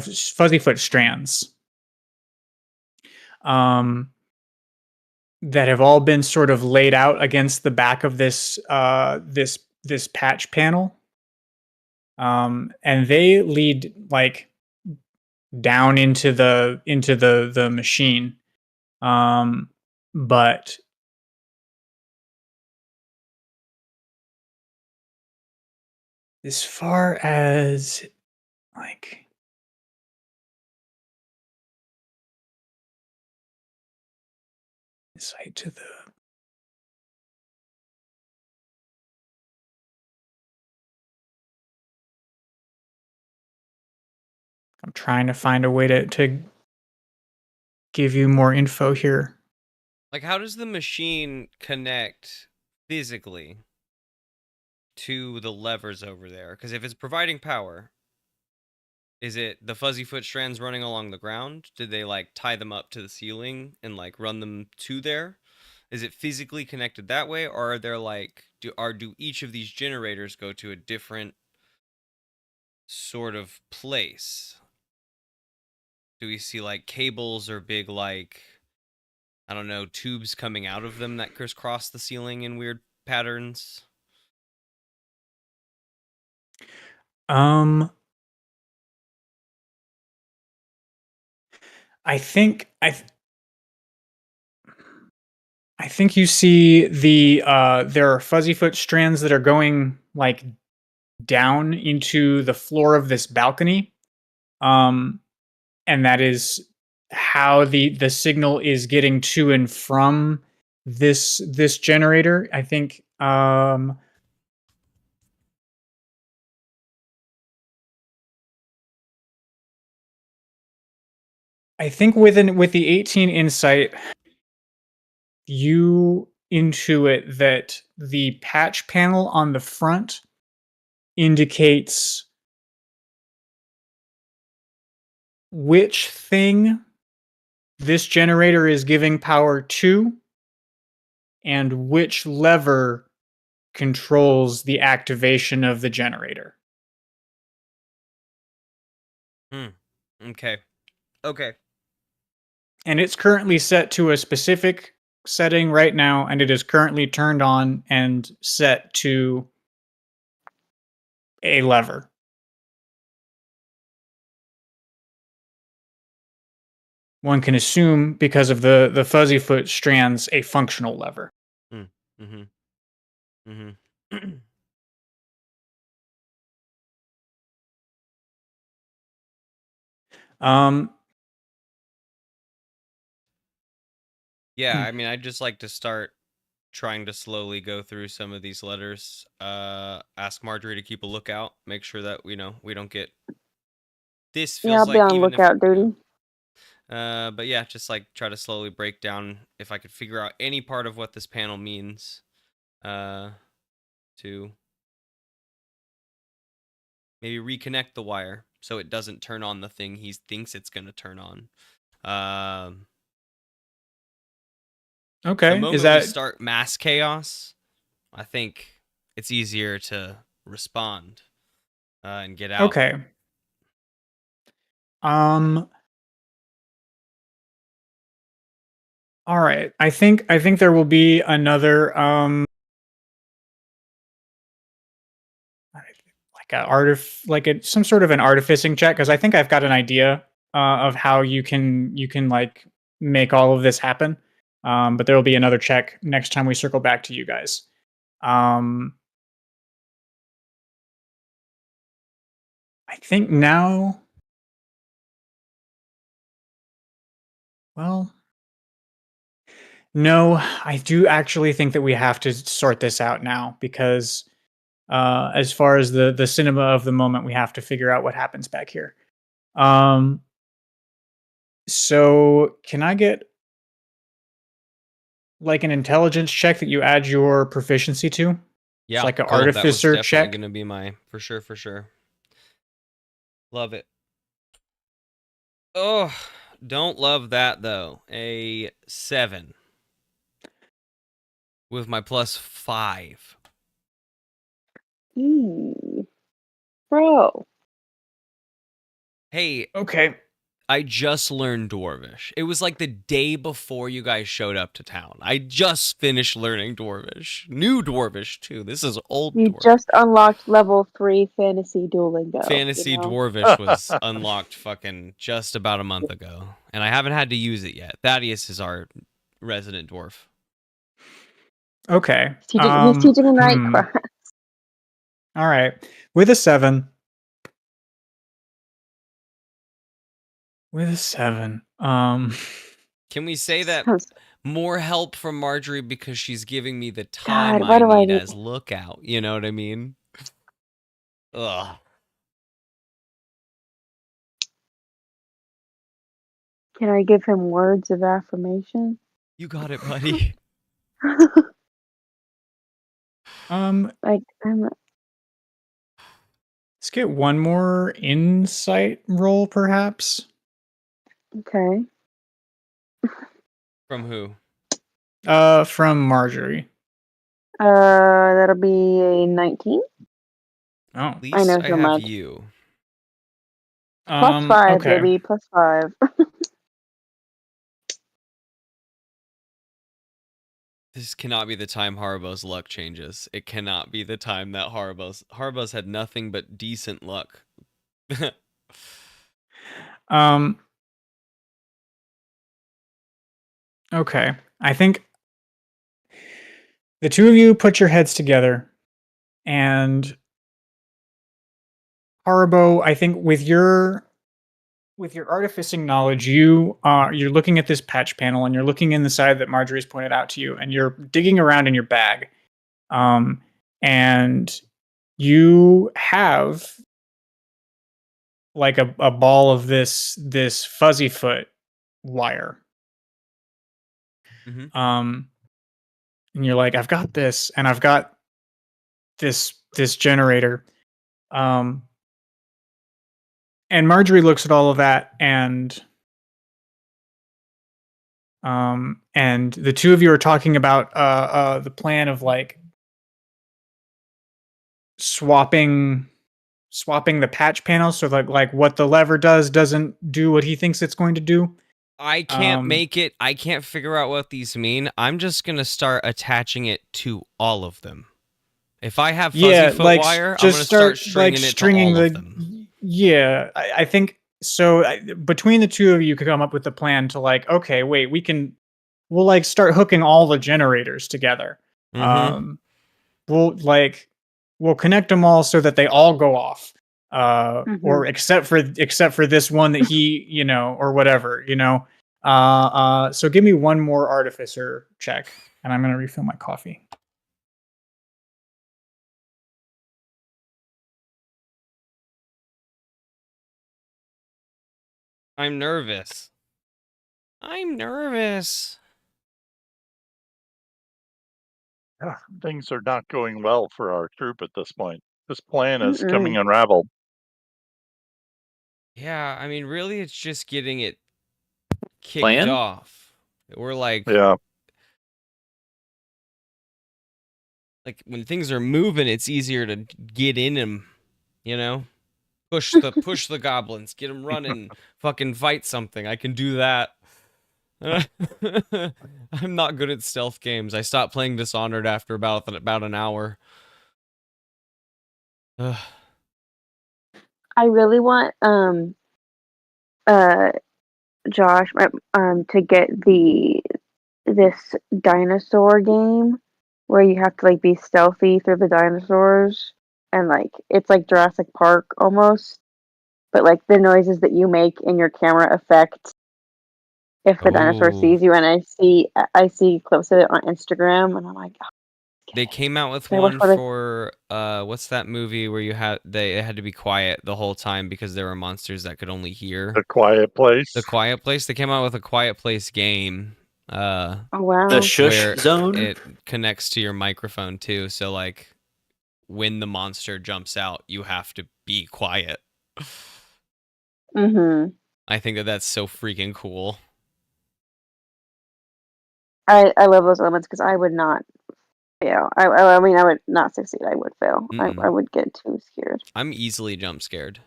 fuzzy foot strands, that have all been sort of laid out against the back of this this patch panel, and they lead like down into the machine, but as far as like insight to the I'm trying to find a way to give you more info here. Like, how does the machine connect physically to the levers over there? Because if it's providing power, is it the fuzzy foot strands running along the ground? Did they like tie them up to the ceiling and like run them to there? Is it physically connected that way, or are there like do each of these generators go to a different sort of place? Do we see like cables or big like, I don't know, tubes coming out of them that crisscross the ceiling in weird patterns? I think you see there are fuzzy foot strands that are going like down into the floor of this balcony, and that is how the signal is getting to and from this generator. I think with the 18 insight, you intuit that the patch panel on the front indicates which thing this generator is giving power to and which lever controls the activation of the generator. Okay. Okay. And it's currently set to a specific setting right now, and it is currently turned on and set to a lever. One can assume, because of the fuzzy foot strands, a functional lever. Mm-hmm. Mm-hmm. Yeah, I mean, I'd just like to start trying to slowly go through some of these letters. Ask Marjorie to keep a lookout. Make sure that we don't get. This Yeah, I'll feels be like on even if lookout duty. but yeah, just like try to slowly break down if I could figure out any part of what this panel means. To maybe reconnect the wire so it doesn't turn on the thing he thinks it's gonna turn on. The Okay, moment is we that start mass chaos, I think it's easier to respond and get out. okay? All right. I think there will be another some sort of an artificing check, because I think I've got an idea of how you can like make all of this happen. But there will be another check next time we circle back to you guys. I think now. Well, no, I do actually think that we have to sort this out now, because as far as the cinema of the moment, we have to figure out what happens back here. So can I get like an intelligence check that you add your proficiency to? Yeah, It's like an cool. That was artificer definitely check. gonna be my for sure. Love it. Oh, don't love that though. A 7 with my +5. Ooh. Bro. Hey, Okay. I just learned Dwarvish. It was like the day before you guys showed up to town. I just finished learning Dwarvish. New Dwarvish, too. This is old You Dwarvish. just unlocked level 3 fantasy Duolingo. Fantasy you know? Dwarvish was unlocked fucking just about a month ago. And I haven't had to use it yet. Thaddeus is our resident dwarf. Okay. He's teaching night class. All right. With a 7. With a 7. Can we say that Sounds- more help from Marjorie because she's giving me the time God, why I do I need need- as lookout? You know what I mean? Ugh. Can I give him words of affirmation? You got it, buddy. Like, I'm Let's get one more insight roll, perhaps. okay. From who? From Marjorie. That'll be a 19. Oh. At least I know I so have much. you. +5, Okay. baby. +5. This cannot be the time Haribo's luck changes. It cannot be the time that Haribo's had nothing but decent luck. Okay. I think the two of you put your heads together, and Haribo, I think with your artificing knowledge, you're looking at this patch panel, and you're looking in the side that Marjorie's pointed out to you, and you're digging around in your bag. And you have like a ball of this fuzzy foot wire. Mhm. And you're like, I've got this, and I've got this generator. And Marjorie looks at all of that, and the two of you are talking about the plan of like swapping the patch panel, so like what the lever doesn't do what he thinks it's going to do. I can't make it. I can't figure out what these mean. I'm just going to start attaching it to all of them. If I have fuzzy Yeah, foot like wire, I'm just gonna start like stringing it to stringing all the. of them. Yeah, I think so. Between the two of you could come up with a plan to like, okay, wait, we'll like start hooking all the generators together. Mm-hmm. We'll connect them all so that they all go off. Or except for this one that he, or whatever, so give me one more artificer check, and I'm gonna refill my coffee. I'm nervous. I'm nervous. Things are not going well for our troop at this point. This plan is coming unraveled. Yeah, I mean, really, it's just getting it kicked Plan? off. We're like Yeah. when things are moving, it's easier to get in them, push the goblins, get them running, fucking fight something. I can do that. I'm not good at stealth games. I stopped playing Dishonored after about an hour. Ugh. I really want Josh to get this dinosaur game where you have to like be stealthy through the dinosaurs, and like it's like Jurassic Park almost, but like the noises that you make in your camera affect if the dinosaur Ooh. sees you. And I see clips of it on Instagram, and I'm like, oh, They came out with They one watch what I- for what's that movie where they had to be quiet the whole time because there were monsters that could only hear. The Quiet Place. The Quiet Place. They came out with a Quiet Place game. oh wow, The shush Where zone. it connects to your microphone too. So like when the monster jumps out, you have to be quiet. I think that's so freaking cool. I love those elements because I would not fail. I mean, I would not succeed. I would fail. I would get too scared. I'm easily jump scared.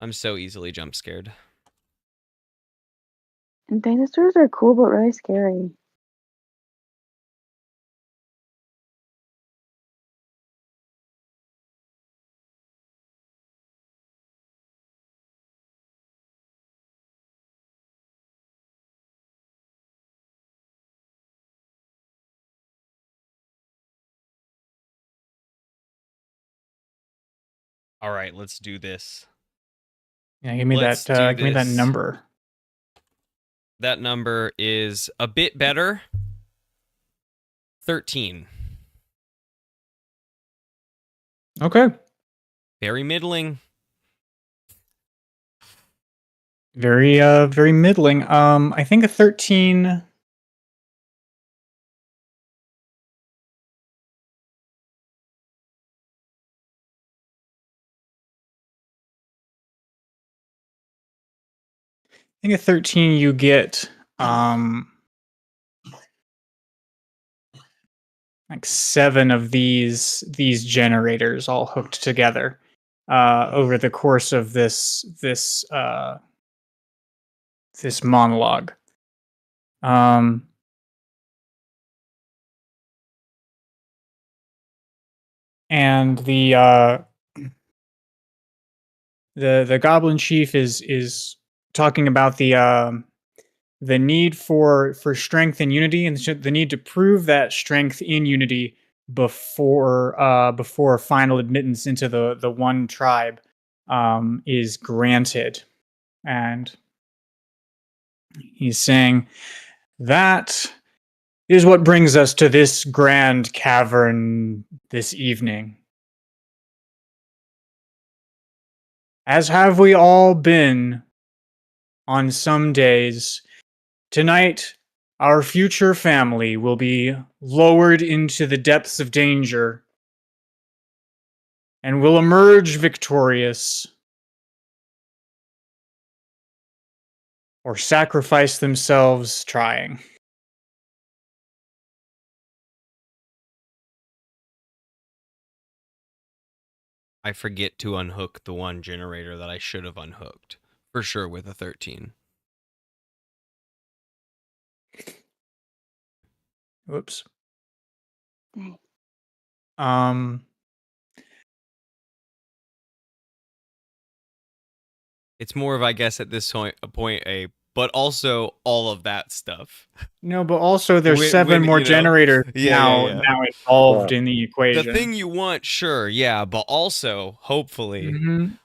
I'm so easily jump scared. And dinosaurs are cool, but really scary. All right, let's do this. Yeah, give me Let's that. do Give me that this. number. That number is a bit better. 13. Okay. Very middling. Very middling. I think a 13. I think a 13 you get like 7 of these generators all hooked together over the course of this monologue. And the goblin chief is talking about the need for strength and unity, and the need to prove that strength in unity before final admittance into the one tribe is granted. And he's saying that is what brings us to this grand cavern this evening. As have we all been on some days, tonight our future family will be lowered into the depths of danger and will emerge victorious or sacrifice themselves trying. I forget to unhook the one generator that I should have unhooked. For sure with a 13. Whoops. Dang. It's more of, I guess, at this point a, but also all of that stuff. No, but also there's When- 7 when, more you know- generators Yeah, now yeah. now involved in the equation. The thing you want, sure, yeah, but also, hopefully.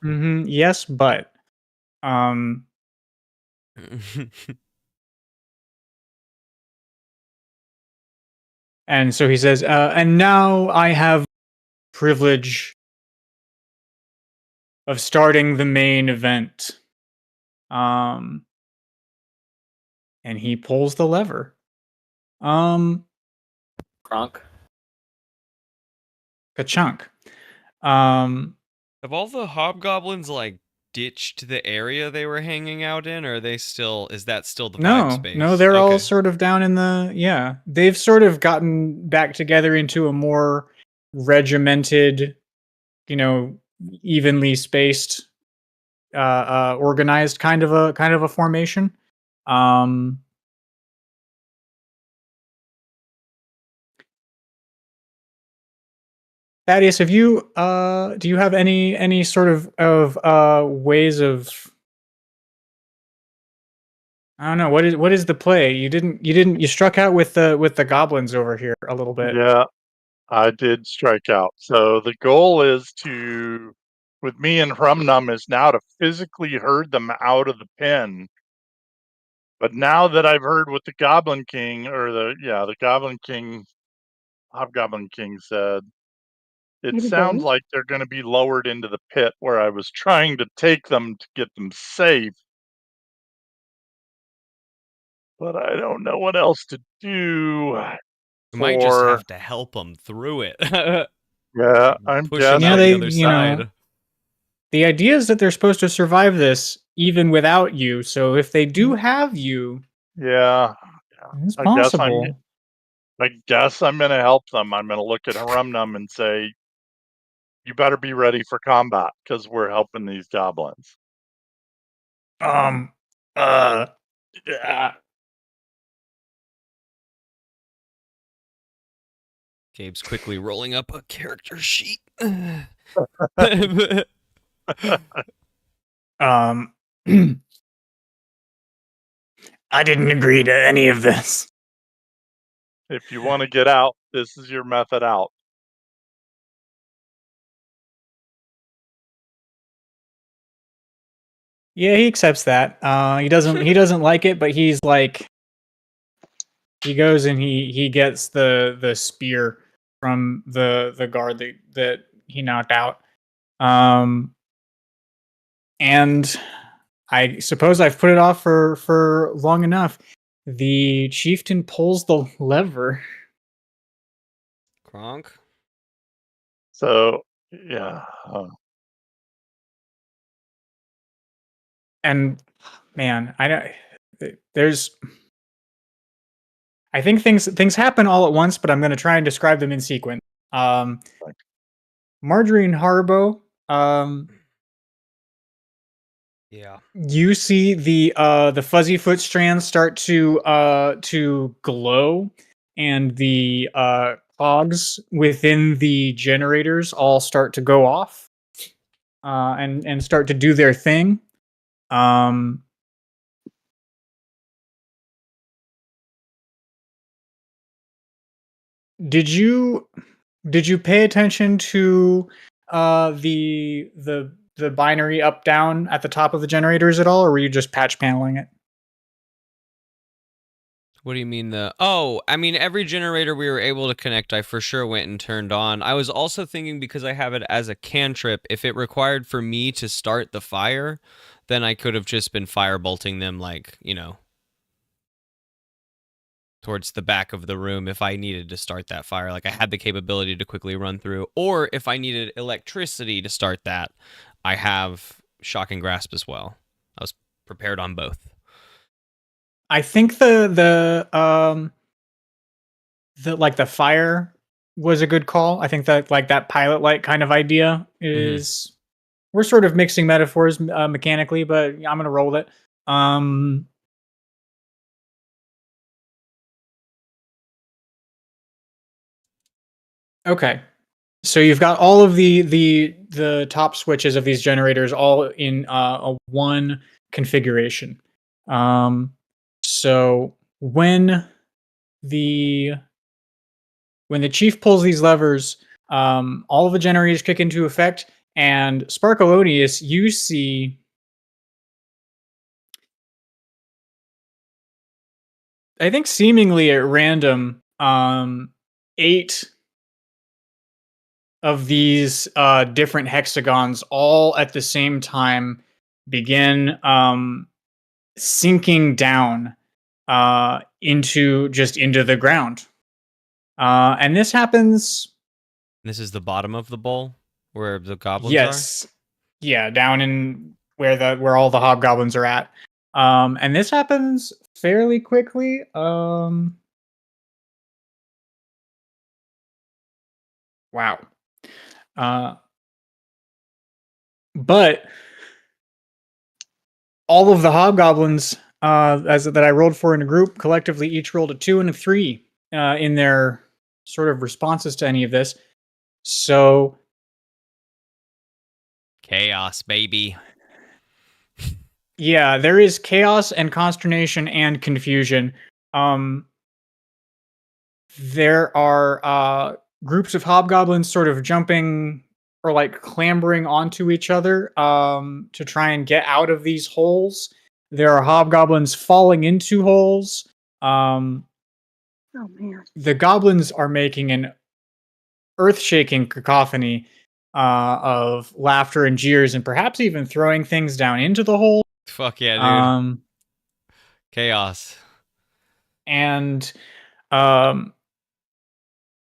Yes, but and so he says, and now I have privilege of starting the main event. And he pulls the lever. Kronk. Ka-chunk. Have all the hobgoblins like ditched the area they were hanging out in, or are they still? Is that still the vibe space? No, they're all Okay. sort of down in the They've sort of gotten back together into a more regimented, evenly spaced, organized kind of a formation. Thaddeus, have you do you have any sort of ways of, I don't know, what is the play? You struck out with the goblins over here a little bit. Yeah, I did strike out. So the goal is to, with me and Hrumnum, is now to physically herd them out of the pen. But now that I've heard what the Goblin King, or the Goblin King, Hobgoblin King said, it What is sounds that? like they're going to be lowered into the pit where I was trying to take them to get them safe. But I don't know what else to do. You might just for- have to help them through it. Yeah, I'm Push them guessing. out they- the other side. The idea is that they're supposed to survive this even without you. So if they do have you, Yeah, it's I guess possible. I guess I'm going to help them. I'm going to look at Hrumnum and say, you better be ready for combat because we're helping these goblins. Gabe's quickly rolling up a character sheet. I didn't agree to any of this. If you want to get out, this is your method out. Yeah, he accepts that. He doesn't like it, but he's like, he goes and he gets the spear from the guard that he knocked out. And I suppose I've put it off for long enough. The chieftain pulls the lever. Kronk? So, yeah. And man, I don't. There's. I think things happen all at once, but I'm going to try and describe them in sequence. Marjorie and Harbo. Yeah. You see the fuzzy foot strands start to glow, and the cogs within the generators all start to go off, and start to do their thing. Did you pay attention to the binary up down at the top of the generators at all, or were you just patch paneling it? What do you mean I mean, every generator we were able to connect, I for sure went and turned on. I was also thinking, because I have it as a cantrip, if it required for me to start the fire, then I could have just been firebolting them, like, towards the back of the room if I needed to start that fire. Like, I had the capability to quickly run through. Or if I needed electricity to start that, I have shock and grasp as well. I was prepared on both. I think the fire was a good call. I think that like that pilot light kind of idea is, we're sort of mixing metaphors mechanically, but I'm gonna roll with it. Okay. So you've got all of the top switches of these generators all in a one configuration. So when the chief pulls these levers, all of the generators kick into effect, and Sparkalonius, you see, I think seemingly at random, 8 of these different hexagons all at the same time begin sinking down into the ground. And this happens. This is the bottom of the bowl where the goblins Yes. Yeah, down in where all the hobgoblins are at. And this happens fairly quickly. Wow. But all of the hobgoblins that I rolled for in a group collectively each rolled a 2 and a 3 in their sort of responses to any of this. So chaos, baby. yeah, there is chaos and consternation and confusion. There are groups of hobgoblins sort of jumping or like clambering onto each other to try and get out of these holes. There are hobgoblins falling into holes. Oh man. The goblins are making an earth-shaking cacophony of laughter and jeers, and perhaps even throwing things down into the hole. Fuck yeah, dude. Chaos. And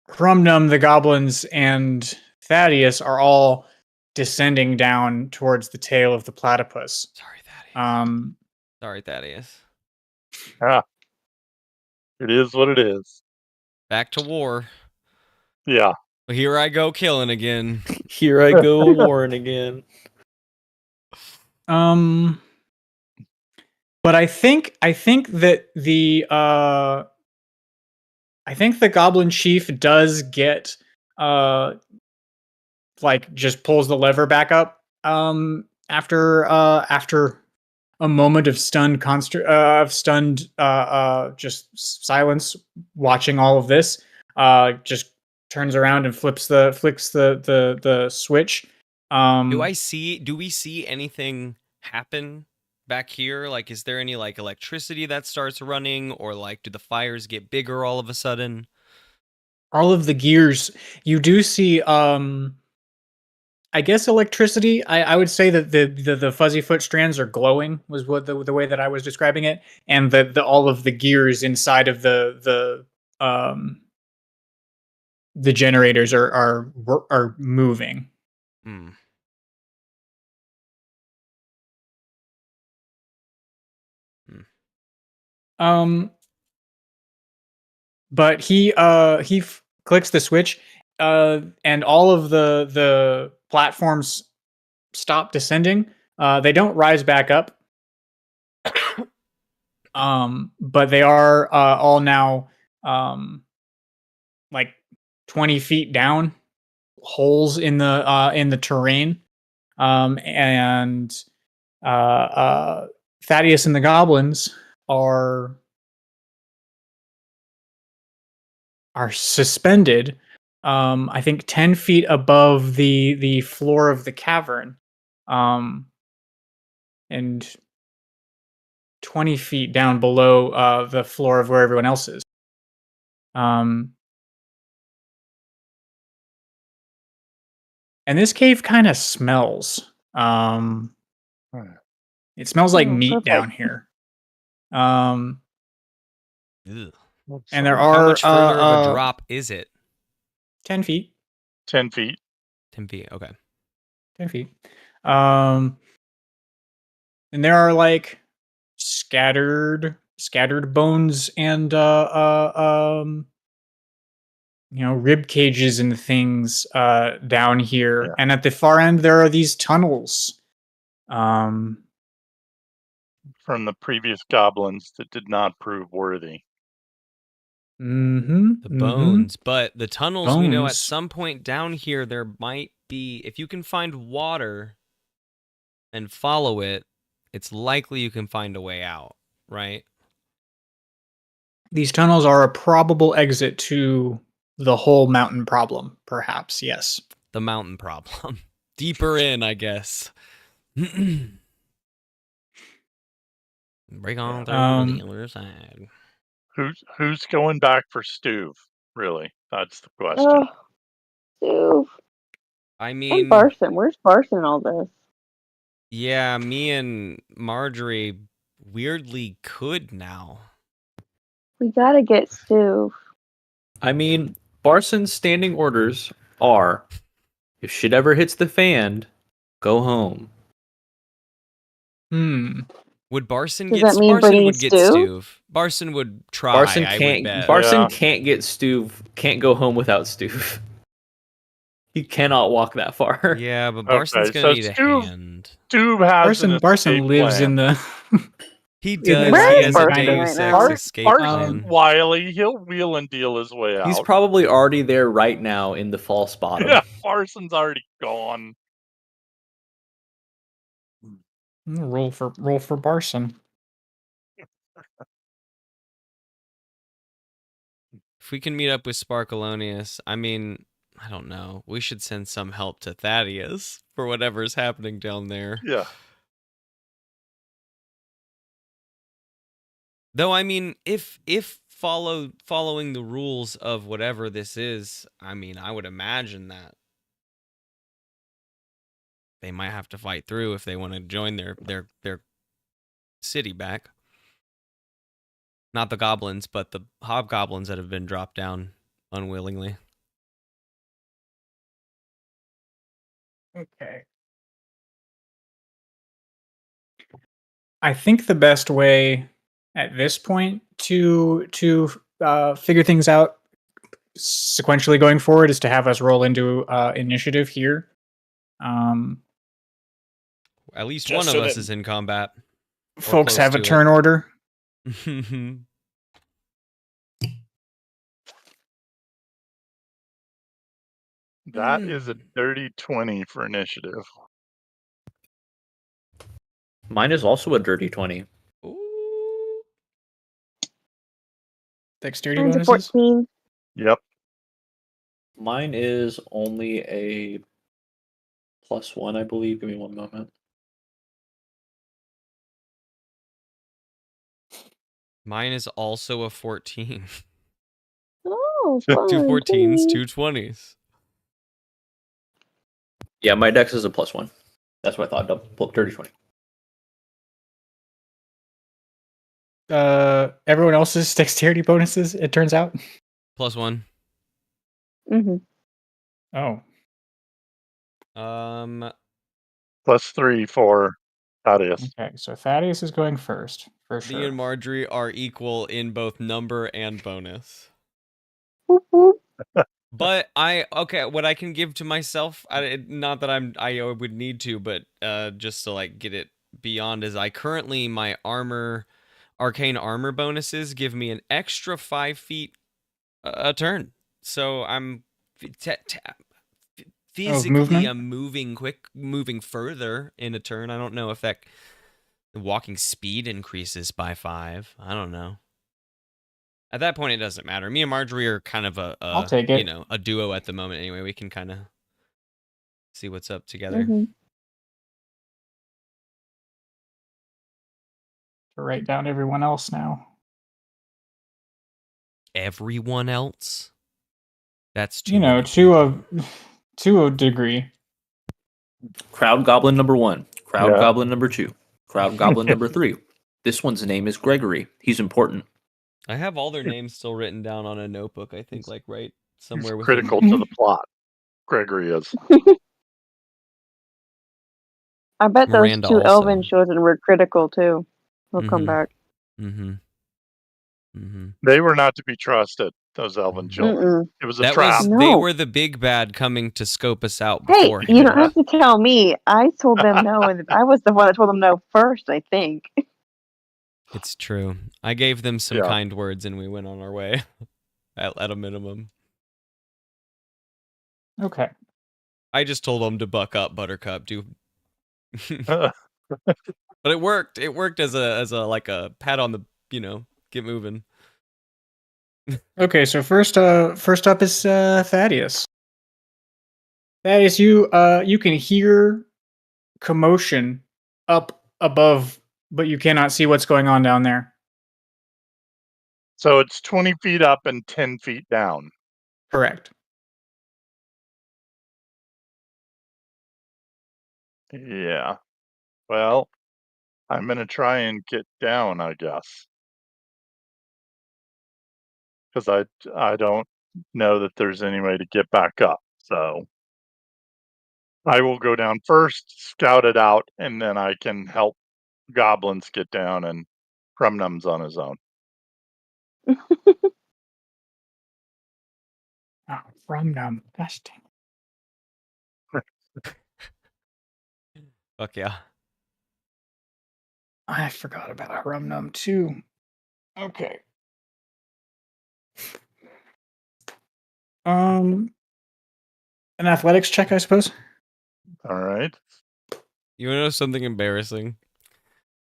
Crumnum, the goblins, and Thaddeus are all descending down towards the tail of the platypus. Sorry, Thaddeus. Sorry, Thaddeus. It is what it is. Back to war. Yeah. Here I go killing again. Here I go, Warren again. But I think that the goblin chief does get like just pulls the lever back up after a moment of stunned just silence watching all of this. Just turns around and flicks the switch. Do we see anything happen back here? Like, is there any like electricity that starts running, or like do the fires get bigger all of a sudden? All of the gears, you do see I guess electricity. I would say that the fuzzy foot strands are glowing was what the way that I was describing it, and the all of the gears inside of the generators are moving. Hmm. But he clicks the switch, and all of the platforms stop descending. They don't rise back up. But they are all now like 20 feet down, holes in the terrain. And Thaddeus and the goblins are suspended, I think 10 feet above the floor of the cavern, and 20 feet down below the floor of where everyone else is. And this cave kind of smells. It smells like meat down here. Ugh. And there How are much further of a drop is it? 10 feet. 10 feet. 10 feet. Okay. 10 feet. And there are like scattered bones and rib cages and things down here. Yeah. And at the far end there are these tunnels. From the previous goblins that did not prove worthy. Mm-hmm. The bones. But the tunnels, we know at Bones. some point down here, there might be, if you can find water and follow it, it's likely you can find a way out, right? These tunnels are a probable exit to the whole mountain problem, perhaps, yes. The mountain problem. Deeper in, I guess. Break on through to the other side. Who's going back for Stuve? Really, that's the question. Oh, Stu. I And mean, Barson. Where's Barson in all this? yeah, me and Marjorie weirdly could now. We gotta get Stu. I mean, Barson's standing orders are, if shit ever hits the fan, go home. Would Barson Does get? that mean Barson bringing would get Stu? Barson would try. Barson I would can't. bet. Barson Yeah. can't get can't go home without Stu. He cannot walk that far. Yeah, but Barson's Okay, gonna so need a Stu- hand. Stuve has an Barson escape lives plan. in the He in does. Where He is has a Barson Deus right Ex now? escape Barson's plan. wily. He'll wheel and deal his way out. He's probably already there right now in the false bottom. Yeah, Barson's already gone. roll for Barson. If we can meet up with Sparkalonius, I mean, I don't know. We should send some help to Thaddeus for whatever's happening down there. Yeah. Though, I mean, if following the rules of whatever this is, I mean, I would imagine that they might have to fight through if they want to join their city back. Not the goblins, but the hobgoblins that have been dropped down unwillingly. Okay. I think the best way at this point to figure things out sequentially going forward is to have us roll into initiative here. At least Just one of so us that- is in combat. Folks close have a to it. turn order. That is a dirty 20 for initiative. Mine is also a dirty 20. Ooh. Dexterity Mine's a bonuses. 14. Yep. Mine is only a +1, I believe. Give me one moment. Mine is also a 14. Oh, Two fun. 14s, Yay. two 20s. Yeah, my dex is a +1. That's what I thought. Dirty 20. Everyone else's dexterity bonuses, it turns out. +1. Mhm. Oh. +3 for Thaddeus. Okay, so Thaddeus is going first, for Me sure. and Marjorie are equal in both number and bonus. Whoop, whoop. But what I can give to myself, not that I would need to, but just to like get it beyond, is I currently my arcane armor bonuses give me an extra 5 feet a turn. So I'm physically movement? I'm moving further in a turn. I don't know if that walking speed increases by 5. I don't know. At that point, it doesn't matter. Me and Marjorie are kind of I'll take it. a duo at the moment. Anyway, we can kind of see what's up together. Mhm. To write down everyone else now. Everyone else, that's too You know, many to a degree. Crowd Goblin number 1. Crowd Yeah. Goblin number 2. Crowd Goblin number 3. This one's name is Gregory. He's important. I have all their names still written down on a notebook. I think, like right somewhere He's within- critical to the plot. Gregory is. I bet those Miranda two also. elven children were critical too. They'll come Mhm. back. Mm-hmm. Mm-hmm. They were not to be trusted, those elven children. Mm-mm. It was a That trap. was No. they were the big bad coming to scope us out Hey, beforehand. you don't have to tell me. I told them no, and I was the one that told them no first, I think. It's true. I gave them some Yeah. kind words and we went on our way. at a minimum. Okay. I just told him to buck up, Buttercup, dude. Uh, But it worked. It worked as a like a pat on the, get moving. Okay, so first up is Thaddeus. Thaddeus, you can hear commotion up above, but you cannot see what's going on down there. so it's 20 feet up and 10 feet down. Correct. Yeah. Well, I'm going to try and get down, I guess. Because I don't know that there's any way to get back up. So I will go down first, scout it out, and then I can help goblins get down, and Crumnum's on his own. Oh, from them. Gosh dang it. Fuck yeah. I forgot about Rumnum too. Okay. An athletics check, I suppose. All right. You wanna know something embarrassing?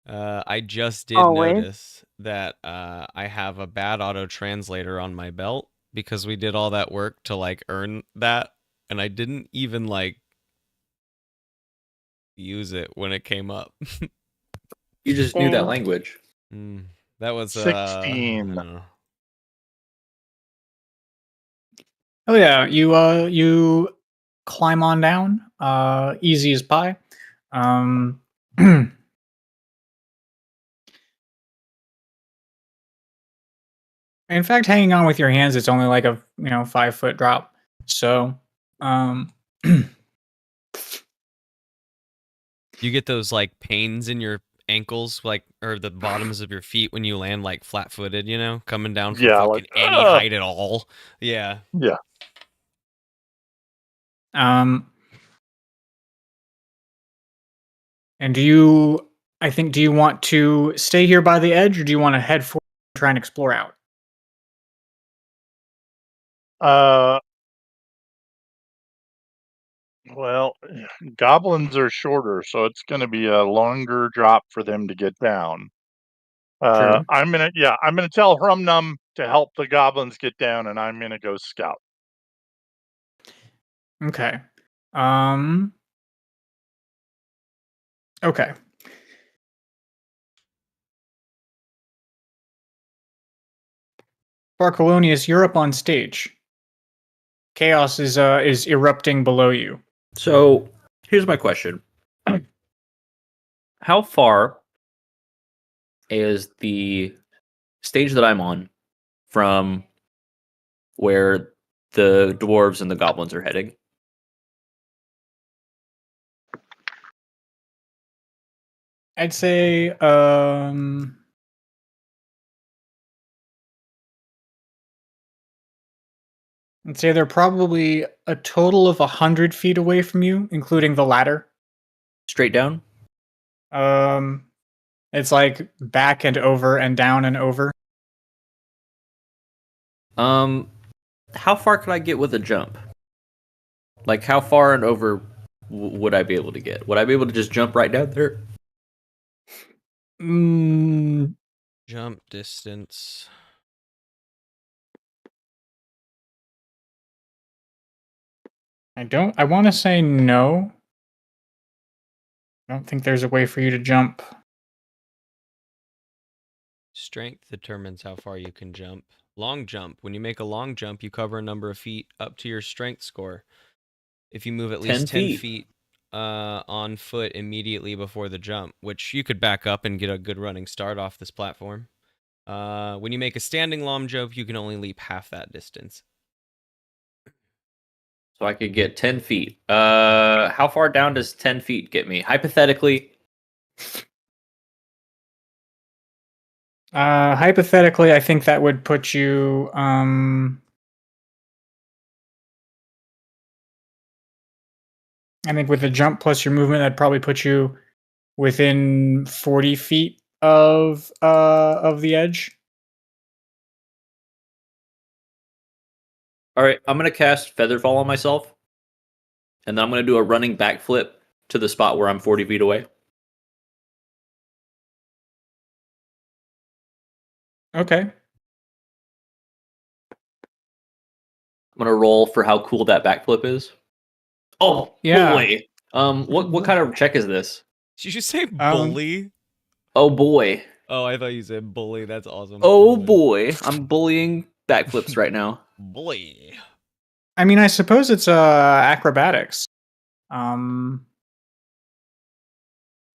I just did Always. notice that I have a bad auto translator on my belt because we did all that work to like earn that, and I didn't even like use it when it came up. You just knew that Dang. language. That was 16. I don't know. Oh yeah, you climb on down. Easy as pie. In fact, hanging on with your hands, it's only like a 5-foot drop. So, You get those like pains in your ankles, like, or the bottoms of your feet when you land like flat-footed, coming down from Yeah, fucking like, any height at all. Yeah. Yeah. And do you want to stay here by the edge, or do you want to head forward and try and explore out? Well, goblins are shorter, so it's going to be a longer drop for them to get down. True. I'm gonna tell Hrumnum to help the goblins get down, and I'm gonna go scout. Okay. Okay. Barcolonius, you're up on stage. Chaos is erupting below you. So here's my question: how far is the stage that I'm on from where the dwarves and the goblins are heading? I'd say they're probably a total of 100 feet away from you, including the ladder. Straight down? It's like back and over and down and over. How far could I get with a jump? Like, how far and over would I be able to get? Would I be able to just jump right down there? Jump distance. I want to say no. I don't think there's a way for you to jump. Strength determines how far you can jump. Long jump. When you make a long jump, you cover a number of feet up to your strength score. If you move at least 10 feet on foot immediately before the jump, which you could back up and get a good running start off this platform. When you make a standing long jump, you can only leap half that distance. So I could get 10 feet. How far down does 10 feet get me? Hypothetically. Hypothetically, I think that would put you I think with the jump plus your movement, that'd probably put you within 40 feet of the edge. All right, I'm gonna cast Featherfall on myself, and then I'm gonna do a running backflip to the spot where I'm 40 feet away. Okay. I'm gonna roll for how cool that backflip is. Oh Yeah. boy. What kind of check is this? Did you say bully? Oh boy. Oh, I thought you said bully. That's awesome. Oh boy. I'm bullying backflips right now. Bully. I mean, I suppose it's acrobatics. And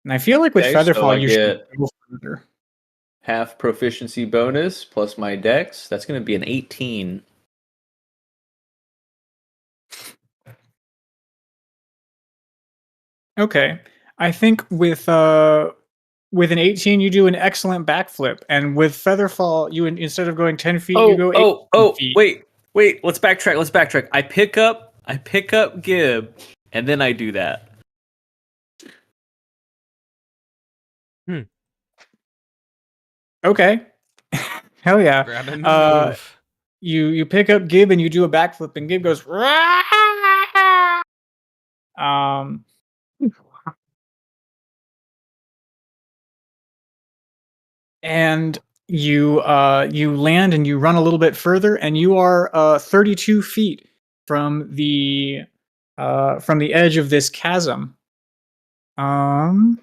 I feel like with Okay, so Featherfall, I you get- should go further. Half proficiency bonus plus my dex. That's gonna be an 18. Okay, I think with an 18, you do an excellent backflip, and with Featherfall, you instead of going 10 feet, you go 8 feet. Wait. Let's backtrack. I pick up Gib, and then I do that. Okay, hell yeah. Grab him and move. You pick up Gib and you do a backflip, and Gib goes. And you land and you run a little bit further, and you are 32 feet from the edge of this chasm. The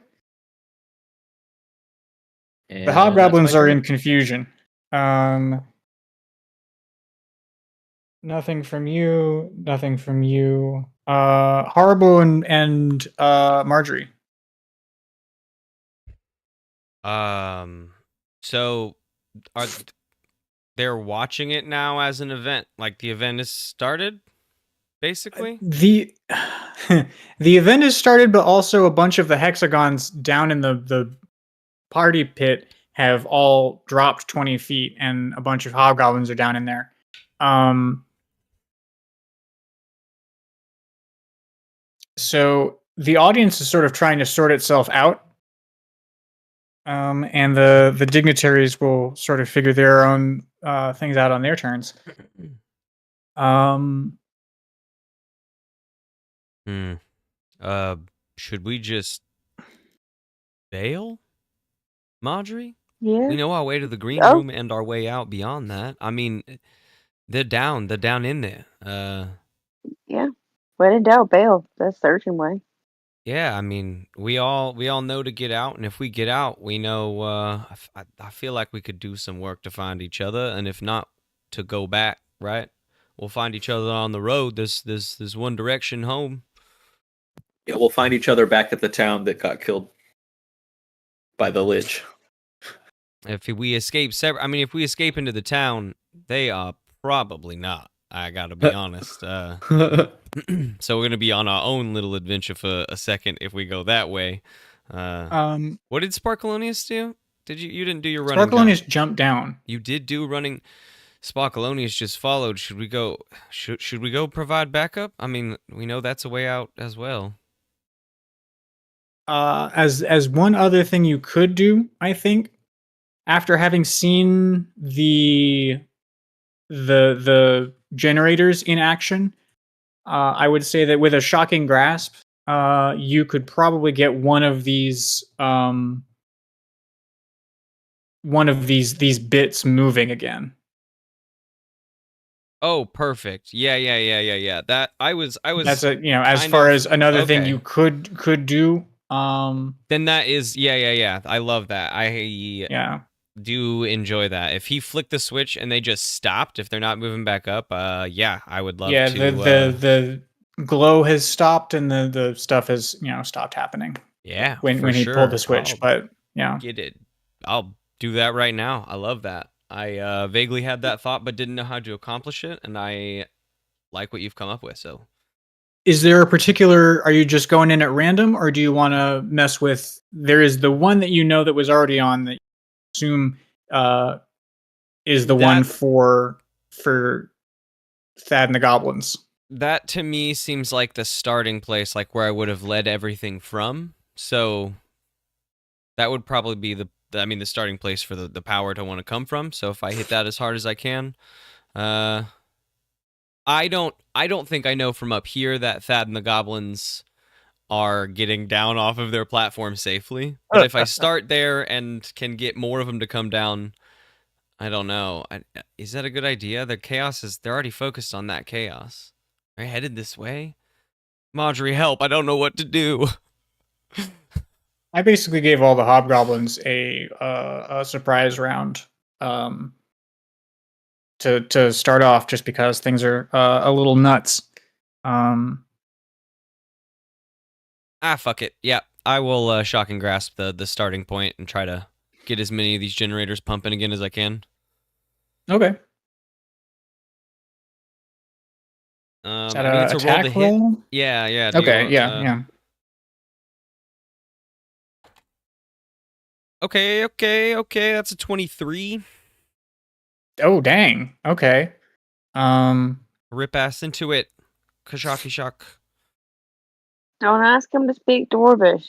And hobgoblins that's my are turn. in confusion. Nothing from you. Nothing from you. Harbo and Marjorie. So are they're watching it now as an event? Like the event has started, basically? The the event has started, but also a bunch of the hexagons down in the party pit have all dropped 20 feet, and a bunch of hobgoblins are down in there. So the audience is sort of trying to sort itself out. And the dignitaries will sort of figure their own things out on their turns. Should we just bail, Marjorie? Yeah. We know our way to the green Oh. room and our way out beyond that. I mean, they're down in there. Yeah. When in doubt, bail. That's the urgent way. Yeah, I mean, we all know to get out, and if we get out, we know. I feel like we could do some work to find each other, and if not, to go back. Right? We'll find each other on the road. There's one direction home. Yeah, we'll find each other back at the town that got killed by the Lich. If we escape if we escape into the town, they are probably not. I gotta be honest. So we're gonna be on our own little adventure for a second if we go that way. What did Sparkalonius do? You didn't do your running? Sparkalonius jumped down. You did do running. Sparkalonius just followed. Should we go? Should we go provide backup? I mean, we know that's a way out as well. As one other thing you could do, I think, after having seen the generators in action, I would say that with a shocking grasp, you could probably get one of these bits moving again. Oh, perfect. Yeah. That I was. That's as far as another thing you could do. Then that is yeah. I love that. Yeah. Do enjoy that. If he flicked the switch and they just stopped, if they're not moving back up, yeah, I would love to. Yeah, the glow has stopped and the stuff has stopped happening. Yeah, when he pulled the switch, but yeah, get it. I'll do that right now. I love that. I vaguely had that thought, but didn't know how to accomplish it, and I like what you've come up with. So, is there a particular? Are you just going in at random, or do you want to mess with? There is the one that that was already on that. Assume is the one for Thad and the goblins. That to me seems like the starting place, like where I would have led everything from. So that would probably be the starting place for the power to want to come from. So if I hit that as hard as I can, I I don't think I know from up here that Thad and the goblins are getting down off of their platform safely. But if I start there and can get more of them to come down, I don't know. Is that a good idea? The chaos they're already focused on that chaos. Are they headed this way? Marjorie, help. I don't know what to do. I basically gave all the hobgoblins a surprise round to start off, just because things are a little nuts. Fuck it. Yeah, I will shock and grasp the starting point and try to get as many of these generators pumping again as I can. Okay. I Is that mean, a it's a roll attack to hit. roll? Yeah. Do you Okay, want, yeah. Okay. That's a 23. Oh, dang. Okay. Rip ass into it. Kashaki shock. Don't ask him to speak Dwarvish,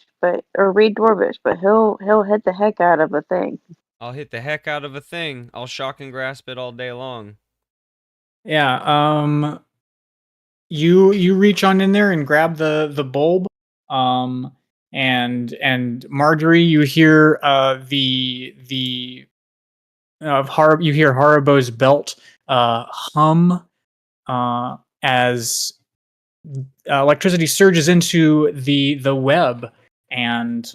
or read Dwarvish, but he'll hit the heck out of a thing. I'll hit the heck out of a thing. I'll shock and grasp it all day long. Yeah. You reach on in there and grab the bulb. And Marjorie, you hear you hear Haribo's belt hum as electricity surges into the web, and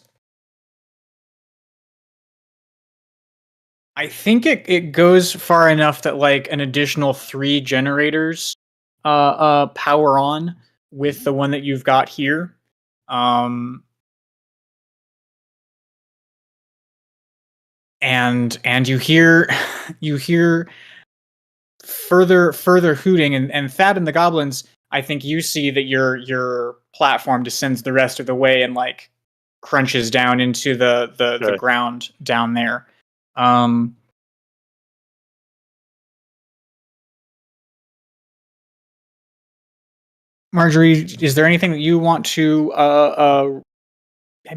I think it goes far enough that like an additional 3 generators power on with the one that you've got here. And you hear further hooting, and Thad and the goblins, I think you see that your platform descends the rest of the way and like crunches down into the ground down there. Marjorie, is there anything that you want to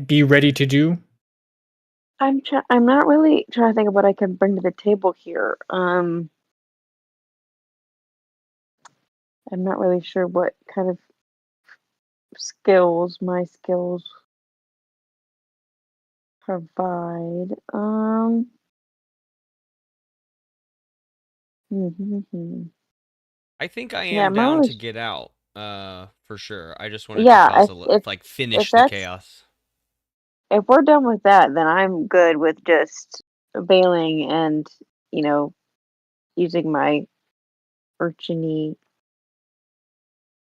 be ready to do? I'm not really trying to think of what I can bring to the table here. I'm not really sure what kind of skills my skills provide. I think I Yeah, am my down only to get out. For sure. I just wanted to Yeah, cause like finish if the that's chaos. if we're done with that, then I'm good with just bailing and, using my urchiny,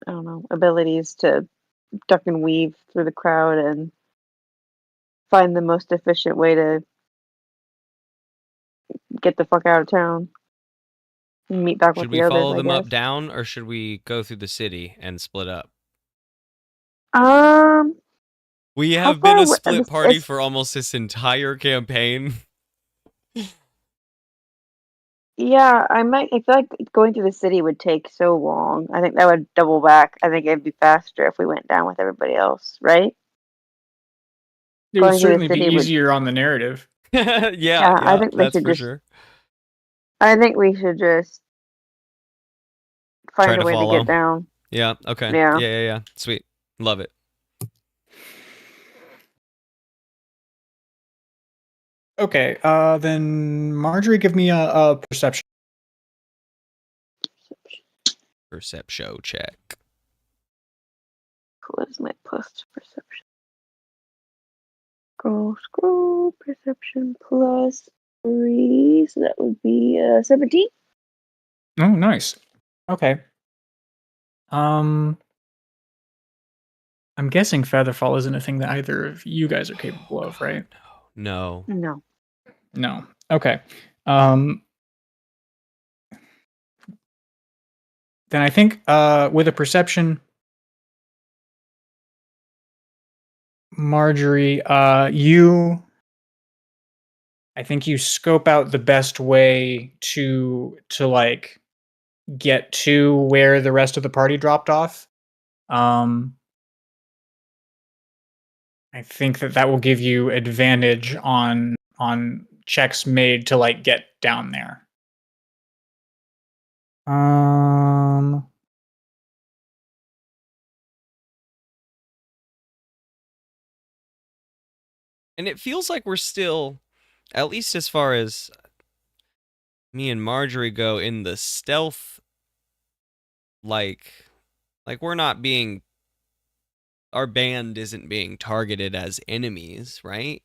I don't know, abilities to duck and weave through the crowd and find the most efficient way to get the fuck out of town and meet back with Should the we others, follow I them guess. up down, or should we go through the city and split up? We How have been far a away? split party for almost this entire campaign. Yeah, I feel like going through the city would take so long. I think that would double back. I think it'd be faster if we went down with everybody else, right? It would Going through the certainly be city would. easier on the narrative. Yeah, I think we that's should for just. sure. I think we should just Try find to a way to follow. get down. Yeah, okay. Yeah. Yeah. Sweet. Love it. Okay, then Marjorie, give me a perception. Perception check. What is my plus to perception? Scroll, perception plus 3, so that would be 17. Oh, nice. Okay. I'm guessing Featherfall isn't a thing that either of you guys are capable of, right? No. No. Okay. Then I think with a perception, Marjorie, I think you scope out the best way to like get to where the rest of the party dropped off. I think that will give you advantage on checks made to like get down there. And it feels like we're still, at least as far as me and Marjorie go, in the stealth, like we're not being, our band isn't being targeted as enemies, right?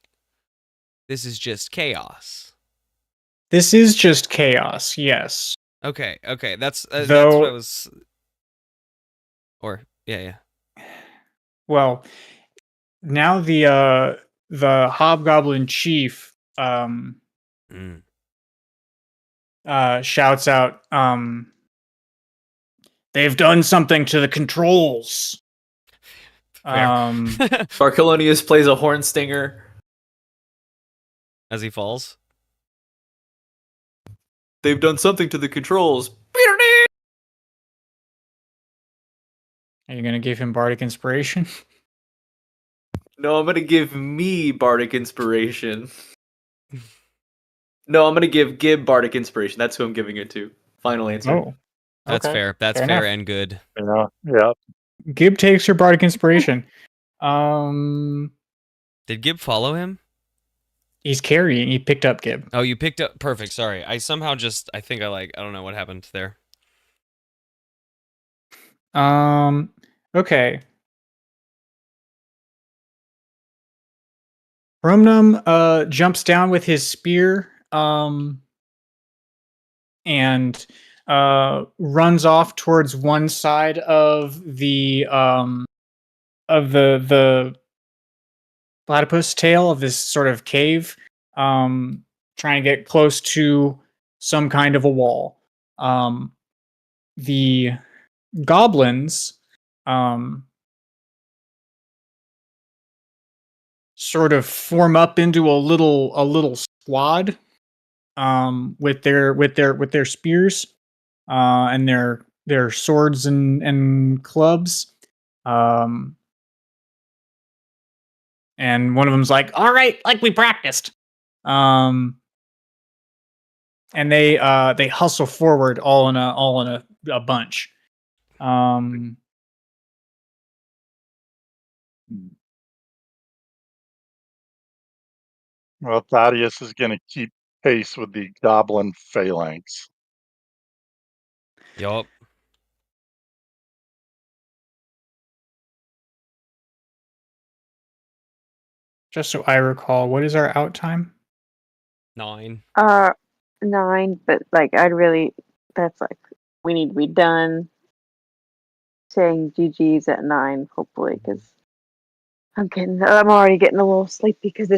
This is just chaos. This is just chaos, yes. Okay, that's what I Though, was, or yeah. well, now the hobgoblin chief Mm. shouts out, they've done something to the controls. Fair. Sparkalonius plays a horn stinger. As he falls. They've done something to the controls. Are you gonna give him bardic inspiration? No, I'm gonna give me bardic inspiration. No, I'm gonna give Gib bardic inspiration. That's who I'm giving it to. Final answer. Oh, That's okay. fair. That's Fair fair enough. and good. Yeah. Gib takes your bardic inspiration. Did Gib follow him? He's carrying. He picked up Gib. Oh, you picked up. Perfect. Sorry. I somehow just, I think I don't know what happened there. Okay. Rumnum jumps down with his spear and runs off towards one side of the platypus tail of this sort of cave, trying to get close to some kind of a wall. The goblins sort of form up into a little squad with their spears and their swords and clubs. And one of them's like, "All right, like we practiced." And they hustle forward all in a bunch. Well, Thaddeus is going to keep pace with the goblin phalanx. Yup. Just so I recall, what is our out time? 9. 9, but like that's like we need to be done saying GG's at 9, hopefully, because I'm already getting a little sleepy because I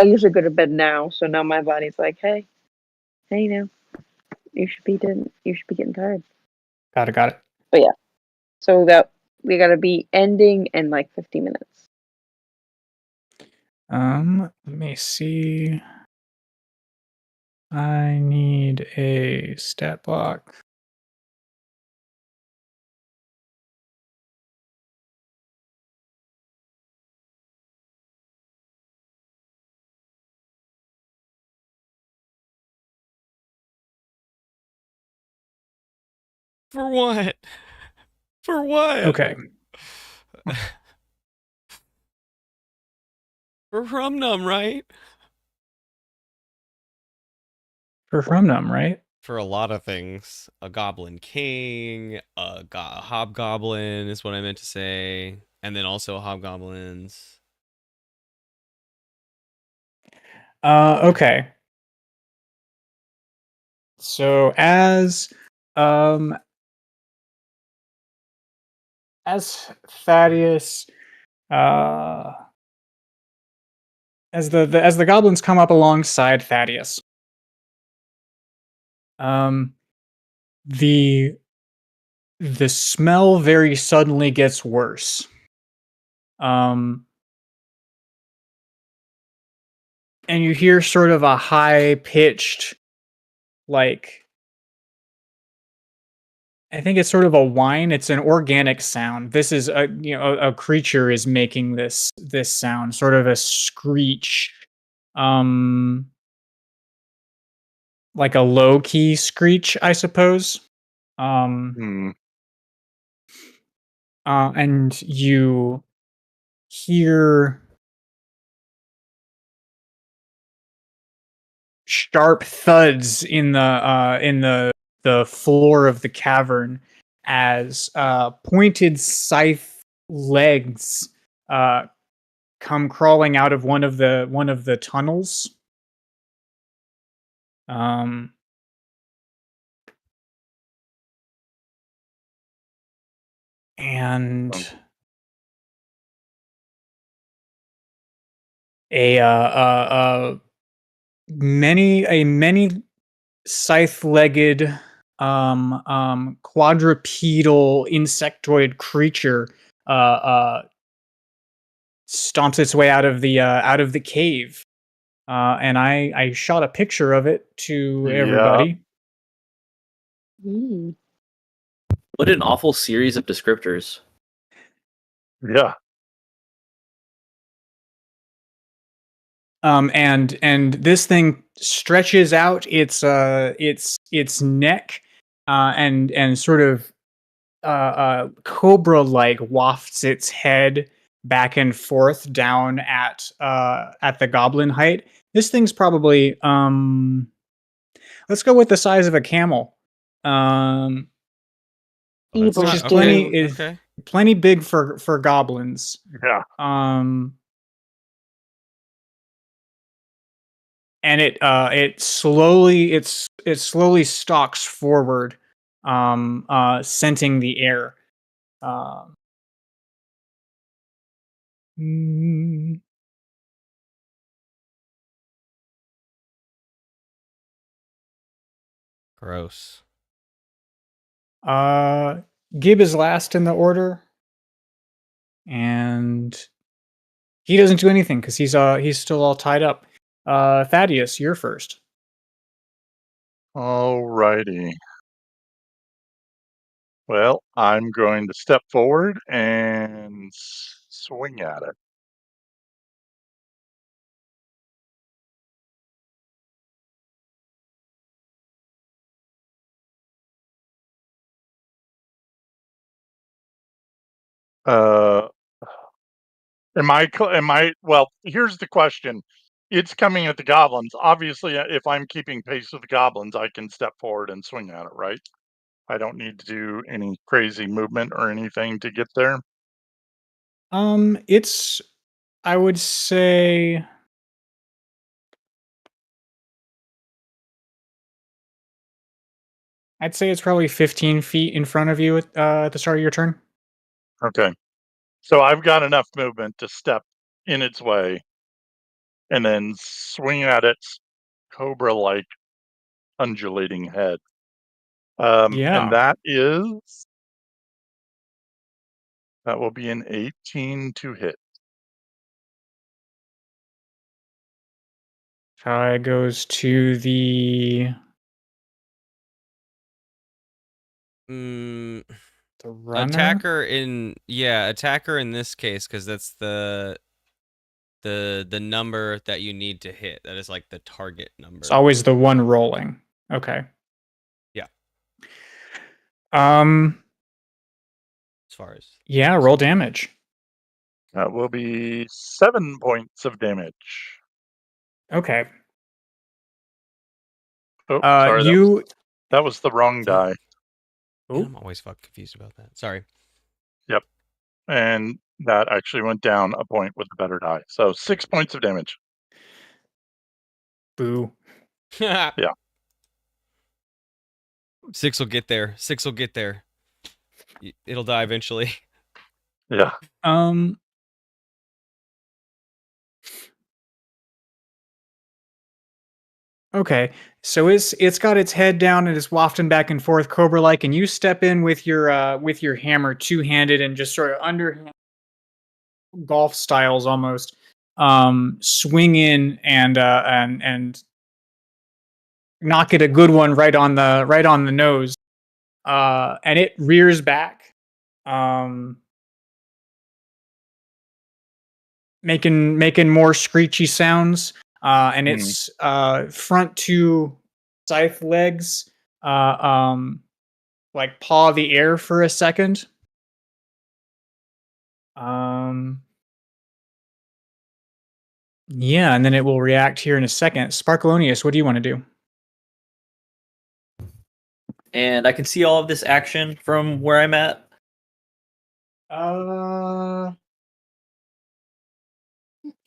usually go to bed now, so now my body's like, hey now, you should be getting tired. Got it. But yeah, so that we gotta be ending in like 50 minutes. Let me see. I need a stat block. For what? For what? Okay. For Rumnum, right? For Rumnum, right? For a lot of things. A Goblin King, a Hobgoblin is what I meant to say. And then also Hobgoblins. Okay. So as Thaddeus as the goblins come up alongside Thaddeus, the smell very suddenly gets worse. And you hear sort of a high pitched, like, I think it's sort of a whine. It's an organic sound. This is a creature is making this sound, sort of a screech, like a low key screech, I suppose. And you hear sharp thuds in the floor of the cavern as pointed scythe legs come crawling out of one of the tunnels. And a many scythe-legged quadrupedal insectoid creature stomps its way out of the cave. And I shot a picture of it to everybody. Mm. What an awful series of descriptors. Yeah. And this thing stretches out its neck, and sort of cobra-like wafts its head back and forth down at the goblin height. This thing's probably let's go with the size of a camel. Well, that's Evil Which is not- stew. plenty big for goblins. Yeah. And it slowly stalks forward, scenting the air. Mm, Gross. Gib is last in the order, and he doesn't do anything because he's still all tied up. Thaddeus, you're first. Alrighty. Well, I'm going to step forward and swing at it. Well, here's the question. It's coming at the goblins. Obviously, if I'm keeping pace with the goblins, I can step forward and swing at it, right? I don't need to do any crazy movement or anything to get there. It's, I would say, it's probably 15 feet in front of you at the start of your turn. Okay. So I've got enough movement to step in its way and then swing at its cobra-like undulating head. Yeah. And that will be an 18 to hit. Try goes to the Mm, runner. attacker in this case, because that's the number that you need to hit. That is like the target number. It's always the one rolling. Okay. Yeah. As far as roll damage. That will be 7 points of damage. Okay. Oh, sorry. You that was the wrong die. Yeah, I'm always confused about that. Sorry. Yep. And that actually went down a point with the better die. So 6 points of damage. Boo. Yeah. 6 will get there. 6 will get there. It'll die eventually. Yeah. Okay, so it's got its head down and it's wafting back and forth, cobra-like, and you step in with your hammer, two-handed, and just sort of underhand, golf styles almost, swing in and knock it a good one right on the nose, and it rears back, making more screechy sounds. And its front two scythe legs like paw the air for a second. Yeah, and then it will react here in a second. Sparkalonius, what do you want to do? And I can see all of this action from where I'm at. Or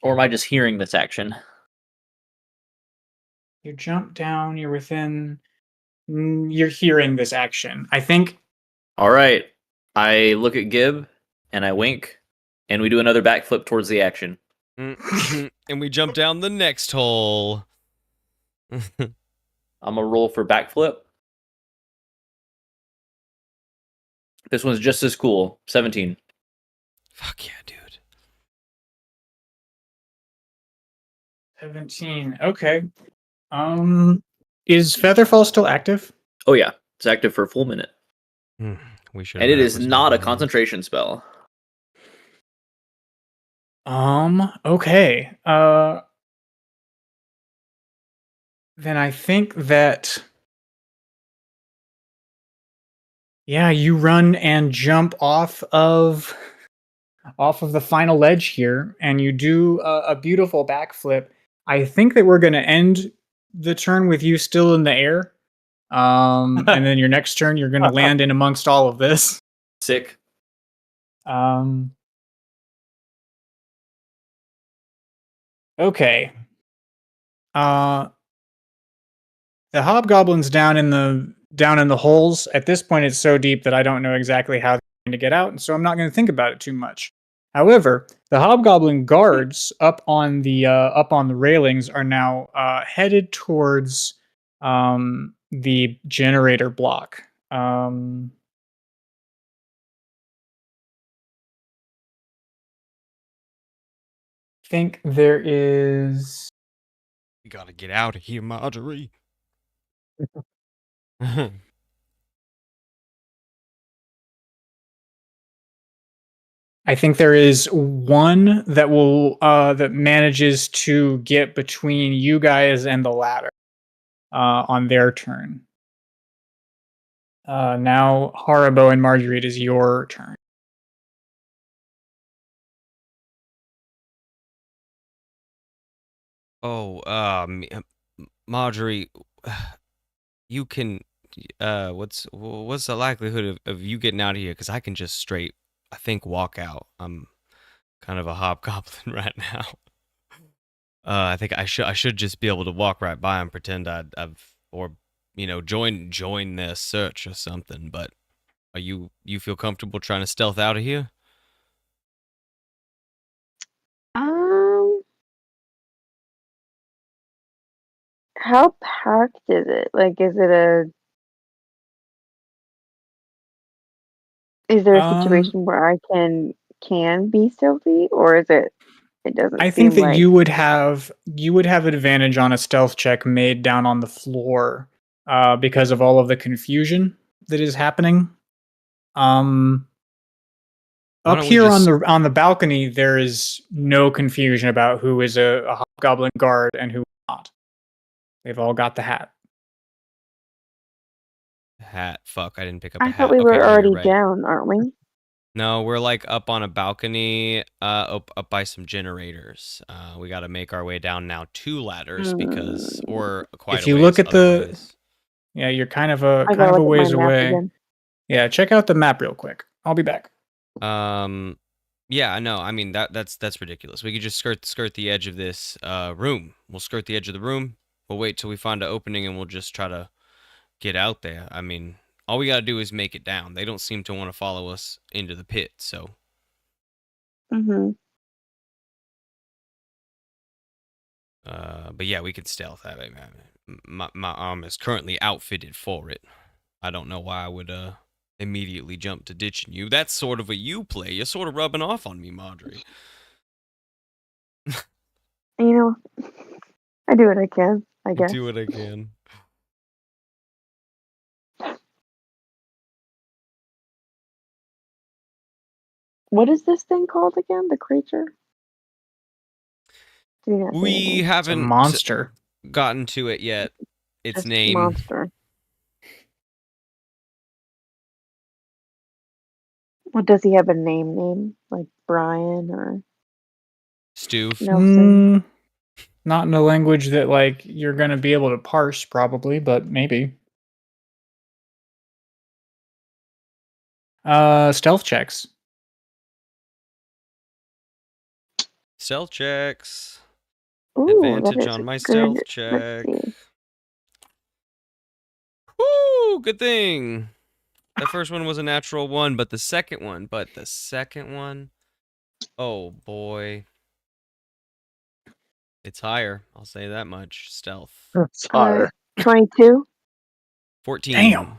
am I just hearing this action? You jump down, you're within... You're hearing this action. I think... All right. I look at Gib, and I wink, and we do another backflip towards the action. And we jump down the next hole. I'm going to roll for backflip. This one's just as cool. 17. Fuck yeah, dude. 17. Okay. Is Featherfall still active? Oh, yeah. It's active for a full minute. We should. And it is not a concentration spell. Okay. Then I think that... Yeah, you run and jump off of the final ledge here, and you do a beautiful backflip. I think that we're going to end the turn with you still in the air. And then your next turn, you're going to land in amongst all of this. Sick. Okay. The hobgoblins down in the holes. At this point, it's so deep that I don't know exactly how they're going to get out, and so I'm not going to think about it too much. However, the hobgoblin guards up on the railings are now headed towards the generator block. I think there is... We gotta get out of here, Marjorie. I think there is one that will that manages to get between you guys and the ladder on their turn. Now, Haribo and Marjorie, it is your turn. Oh, Marjorie, you can. What's the likelihood of you getting out of here? Because I can just straight, I think, walk out. I'm kind of a hobgoblin right now. I think I should just be able to walk right by and pretend I've or join their search or something. But are you feel comfortable trying to stealth out of here? How packed is it? Like, is there a situation where I can be stealthy, or is it doesn't I seem think that like... you would have advantage on a stealth check made down on the floor because of all of the confusion that is happening. Up here on the balcony, there is no confusion about who is a hobgoblin guard and who is not. They've all got the hat. Hat. Fuck, I didn't pick up a I hat. thought we Okay, were no, already you're right. down, aren't we? No, we're like up on a balcony, up by some generators. We got to make our way down now 2 ladders because, or quite If a you ways look at otherwise. yeah, you're kind of a I gotta look at my ways map away. again. Yeah, check out the map real quick. I'll be back. Yeah, no, I mean that's ridiculous. We could just skirt the edge of this room. We'll skirt the edge of the room. We'll wait till we find an opening and we'll just try to get out there. I mean, all we got to do is make it down. They don't seem to want to follow us into the pit, so. Mhm. But yeah, we could stealth. I mean, my arm is currently outfitted for it. I don't know why I would immediately jump to ditching you. That's sort of a you play. You're sort of rubbing off on me, Marjorie. You know, I do what I can, I guess. Do what I can. What is this thing called again? The creature? We haven't It's a monster. Gotten to it yet. Its Just name. Monster. Well, does he have a name? Like Brian or Stu. Nelson? Not in a language that like you're gonna be able to parse, probably, but maybe. Stealth checks. Stealth checks. Ooh, Advantage that is on my good. stealth Let's check. see. Woo! Good thing. The first one was a natural 1, but the second one, oh boy. It's higher. I'll say that much. Stealth. It's higher. 22. 14. Damn.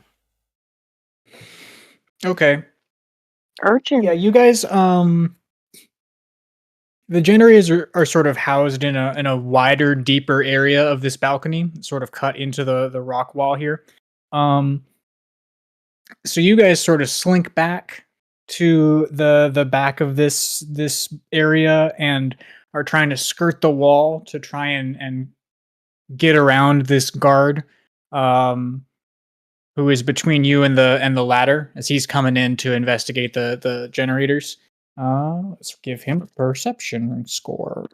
Okay. Urchin. Yeah, you guys. The generators are sort of housed in a wider, deeper area of this balcony, sort of cut into the rock wall here. So you guys sort of slink back to the back of this area and are trying to skirt the wall to try and get around this guard, who is between you and the ladder as he's coming in to investigate the generators. Let's give him a perception score.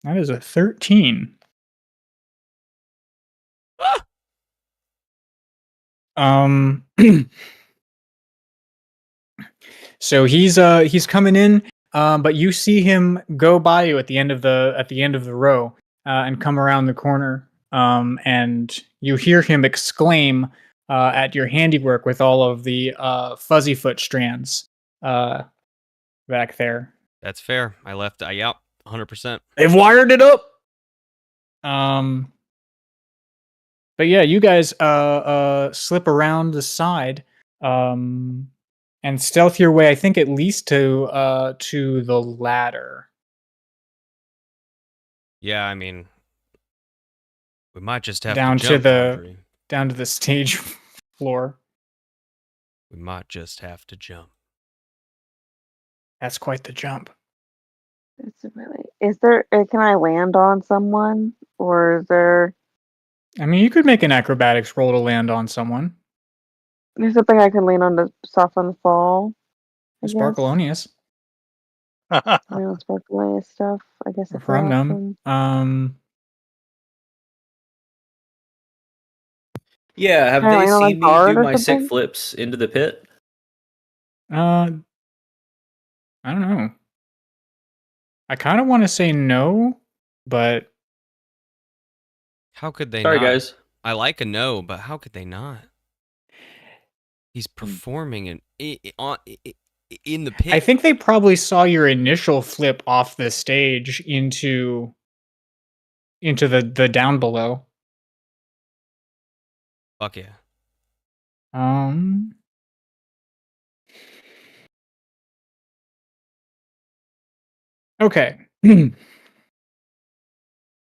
That is a 13. So he's coming in, but you see him go by you at the end of the row, and come around the corner, and you hear him exclaim at your handiwork with all of the fuzzy foot strands back there. That's fair. I left. Yeah, 100%. They've wired it up. But yeah, you guys slip around the side, and stealth your way, I think, at least to the ladder. Yeah, I mean, we might just have Down to to jump, the- Audrey. Down to the stage floor. We might just have to jump. That's quite the jump. It's really. Is there? Can I land on someone, or is there? I mean, you could make an acrobatics roll to land on someone. There's something I can lean on to soften the fall. I guess. Sparkalonius Sparkly stuff. I guess it's from awesome. them. Yeah, have Can I they land on, like, seen me guard do or my sick something? flips into the pit? I don't know. I kind of want to say no, but How could they Sorry, not? guys. I like a no, but how could they not? He's performing in the pit. I think they probably saw your initial flip off the stage into the down below. Fuck yeah. Okay.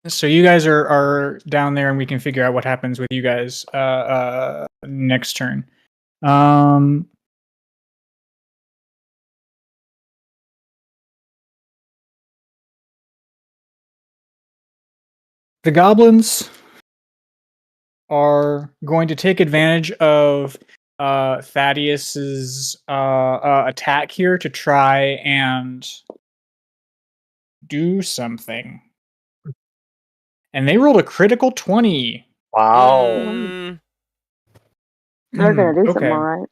So you guys are down there, and we can figure out what happens with you guys next turn. The goblins are going to take advantage of Thaddeus's attack here to try and do something. And they rolled a critical 20. Wow. Mm, They're gonna do something, Okay. all right.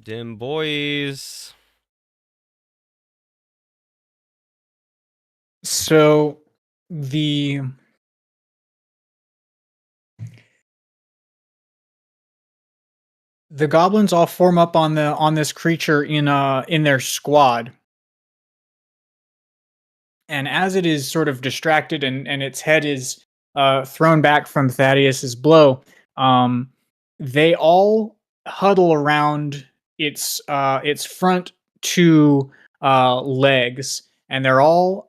dim boys. So the goblins all form up on this creature in their squad. And as it is sort of distracted and its head is thrown back from Thaddeus's blow, they all huddle around its front two legs, and they're all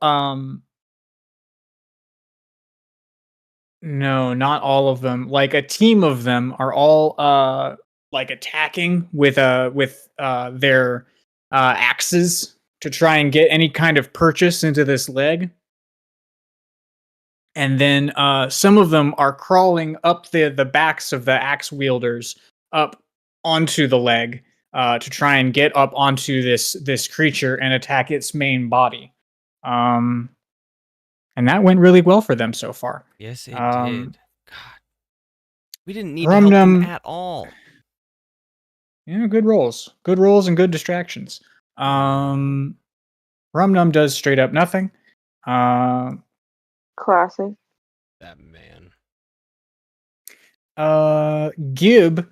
no, not all of them. Like a team of them are all like attacking with their axes to try and get any kind of purchase into this leg. And then some of them are crawling up the backs of the axe wielders up onto the leg, to try and get up onto this creature and attack its main body. And that went really well for them so far. Yes, it did. God, we didn't need to help them Rumnum, at all. good rolls and good distractions. Rumnum does straight up nothing. Classic. That man. Gib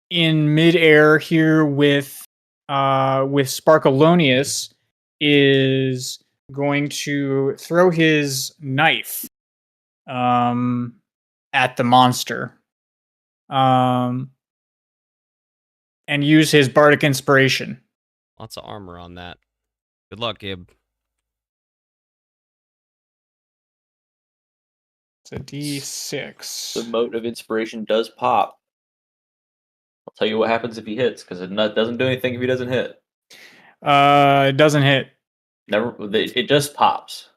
in midair here with Sparkalonius is going to throw his knife at the monster and use his bardic inspiration. Lots of armor on that. Good luck, Gib. It's a D6. The mote of inspiration does pop. I'll tell you what happens if he hits, because it doesn't do anything if he doesn't hit. It doesn't hit. It just pops.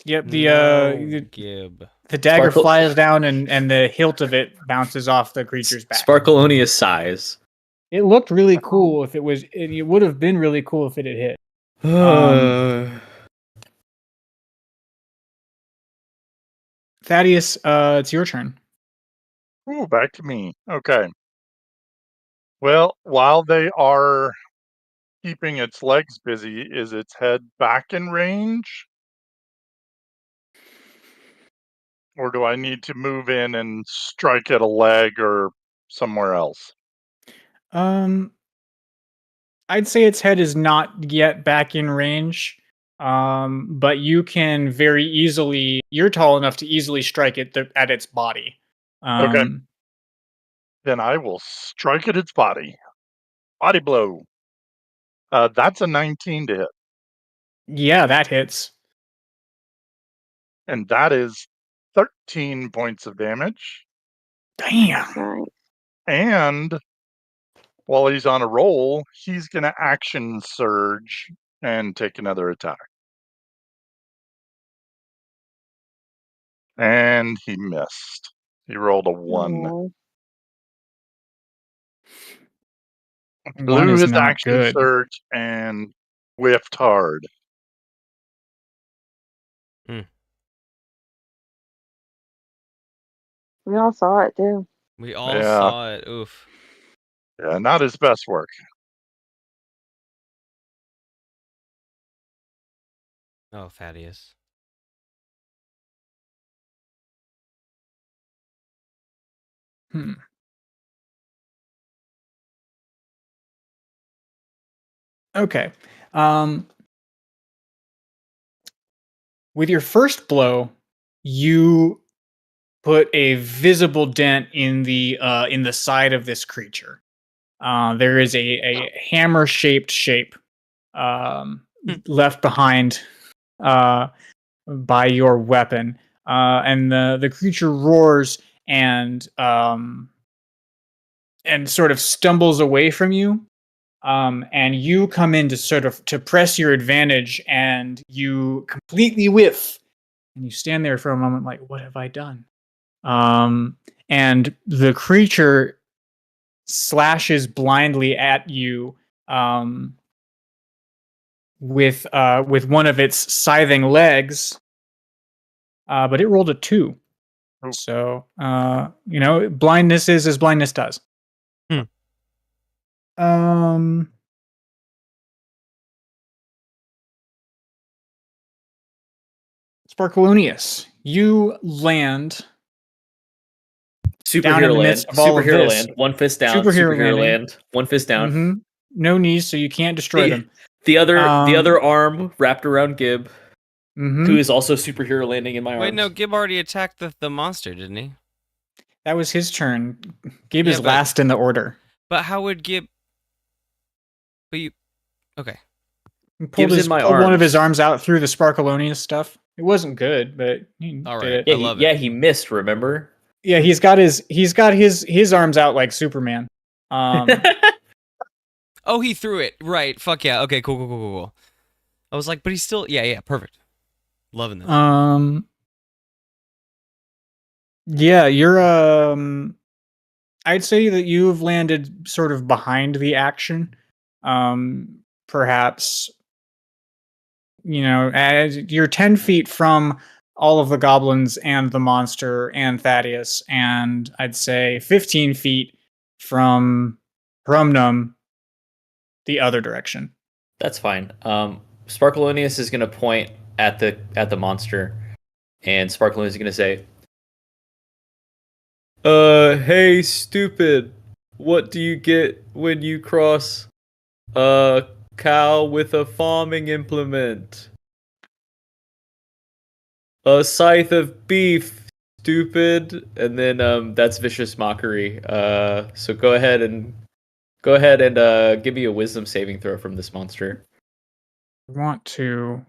Yep, Gib. the dagger Sparkle- flies down and the hilt of it bounces off the creature's back. Sparkalonius sighs. It looked really cool if it was. It would have been really cool if it had hit. Thaddeus, it's your turn. Ooh, back to me. Okay. Well, while they are keeping its legs busy, is its head back in range? Or do I need to move in and strike at a leg or somewhere else? I'd say its head is not yet back in range. But you can very easily. You're tall enough to easily strike it at its body. Okay. Then I will strike at its body. Body blow. That's a 19 to hit. Yeah, that hits. And that is 13 points of damage. Damn. Nice. And while he's on a roll, he's going to action surge and take another attack. And he missed. He rolled a 1. Oh, One Blew is his not action good. surge and whiffed hard. we all saw it too. We all Yeah. saw it. Oof. Yeah, not his best work. Oh, Thaddeus. Okay. With your first blow, you put a visible dent in the side of this creature. There is a hammer-shaped shape left behind by your weapon, and the creature roars and sort of stumbles away from you. And you come in to press your advantage, and you completely whiff, and you stand there for a moment like, what have I done? And the creature slashes blindly at you with one of its scything legs, but it rolled a 2. Oh. So blindness is as blindness does. Sparkalonius, you land down in the midst of all of Superhero this. land. One fist down. Superhero Superhero landing. land. One fist down. Mm-hmm. No knees, so you can't destroy them. The other arm wrapped around Gib, Mm-hmm. who is also superhero landing in my Wait, arms. no, Gib already attacked the monster, didn't he? That was his turn. Gib Yeah, is but- last in the order. But how would Gib... But you... Okay. He pulled Gib's in my one of arms. his arms out through the Sparkalonius stuff. It wasn't good, but he All did right. it. Yeah, I love yeah, it. he missed. Remember? Yeah, he's got his arms out like Superman. Oh, he threw it. Right. Fuck yeah. Okay, cool. I was like, but he's still... Yeah, perfect. Loving this. Yeah, you're I'd say that you've landed sort of behind the action. Perhaps, as you're 10 feet from all of the goblins and the monster and Thaddeus, and I'd say 15 feet from Rumnum the other direction. That's fine. Sparkalonius is gonna point at the monster, and Sparkalonius is gonna say, hey, stupid! What do you get when you cross a cow with a farming implement? A scythe of beef, stupid! And then that's vicious mockery. So go ahead and give me a wisdom saving throw from this monster. I want to.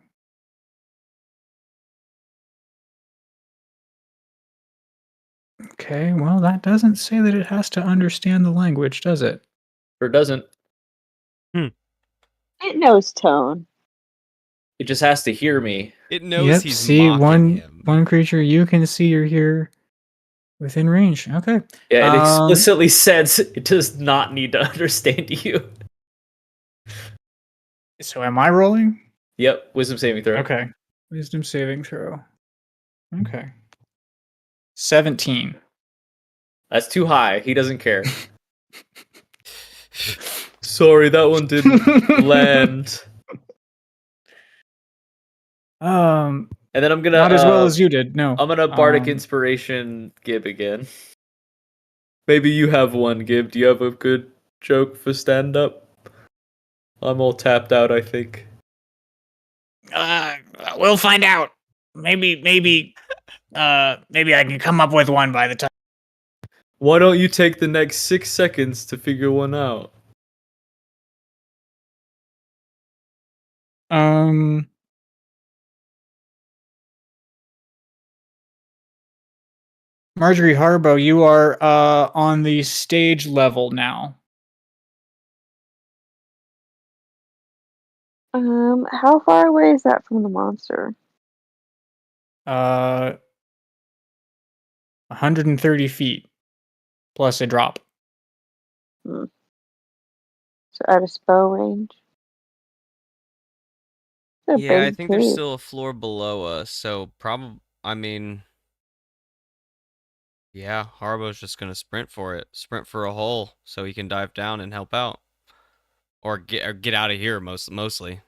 Okay, well, that doesn't say that it has to understand the language, does it? Or doesn't. It knows tone. It just has to hear me. It knows Yep, he's see, mocking him. one creature you can see or hear within range. Okay. Yeah, it explicitly says it does not need to understand you. So am I rolling? Yep, wisdom saving throw. Okay. Wisdom saving throw. Okay. 17. That's too high. He doesn't care. Sorry, that one didn't land. And then I'm gonna not as well as you did. No. I'm gonna bardic inspiration Gib again. Maybe you have one, Gib. Do you have a good joke for stand up? I'm all tapped out, I think. We'll find out. Maybe I can come up with one by the time. Why don't you take the next 6 seconds to figure one out? Marjorie Harbo, you are on the stage level now. How far away is that from the monster? 130 feet plus a drop. So at a spell range. Yeah, I think there's still a floor below us, so yeah, Harbo's just gonna sprint for it. Sprint for a hole so he can dive down and help out. Or get out of here mostly.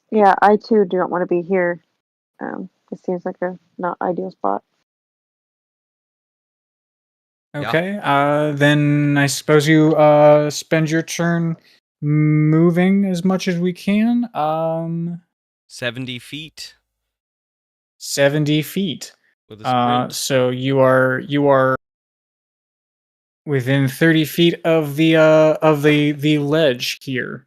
Yeah, I too do not want to be here. It seems like a not ideal spot. Okay, then I suppose you spend your turn moving as much as we can. 70 feet 70 feet. with a sprint. So you are within 30 feet of the ledge here.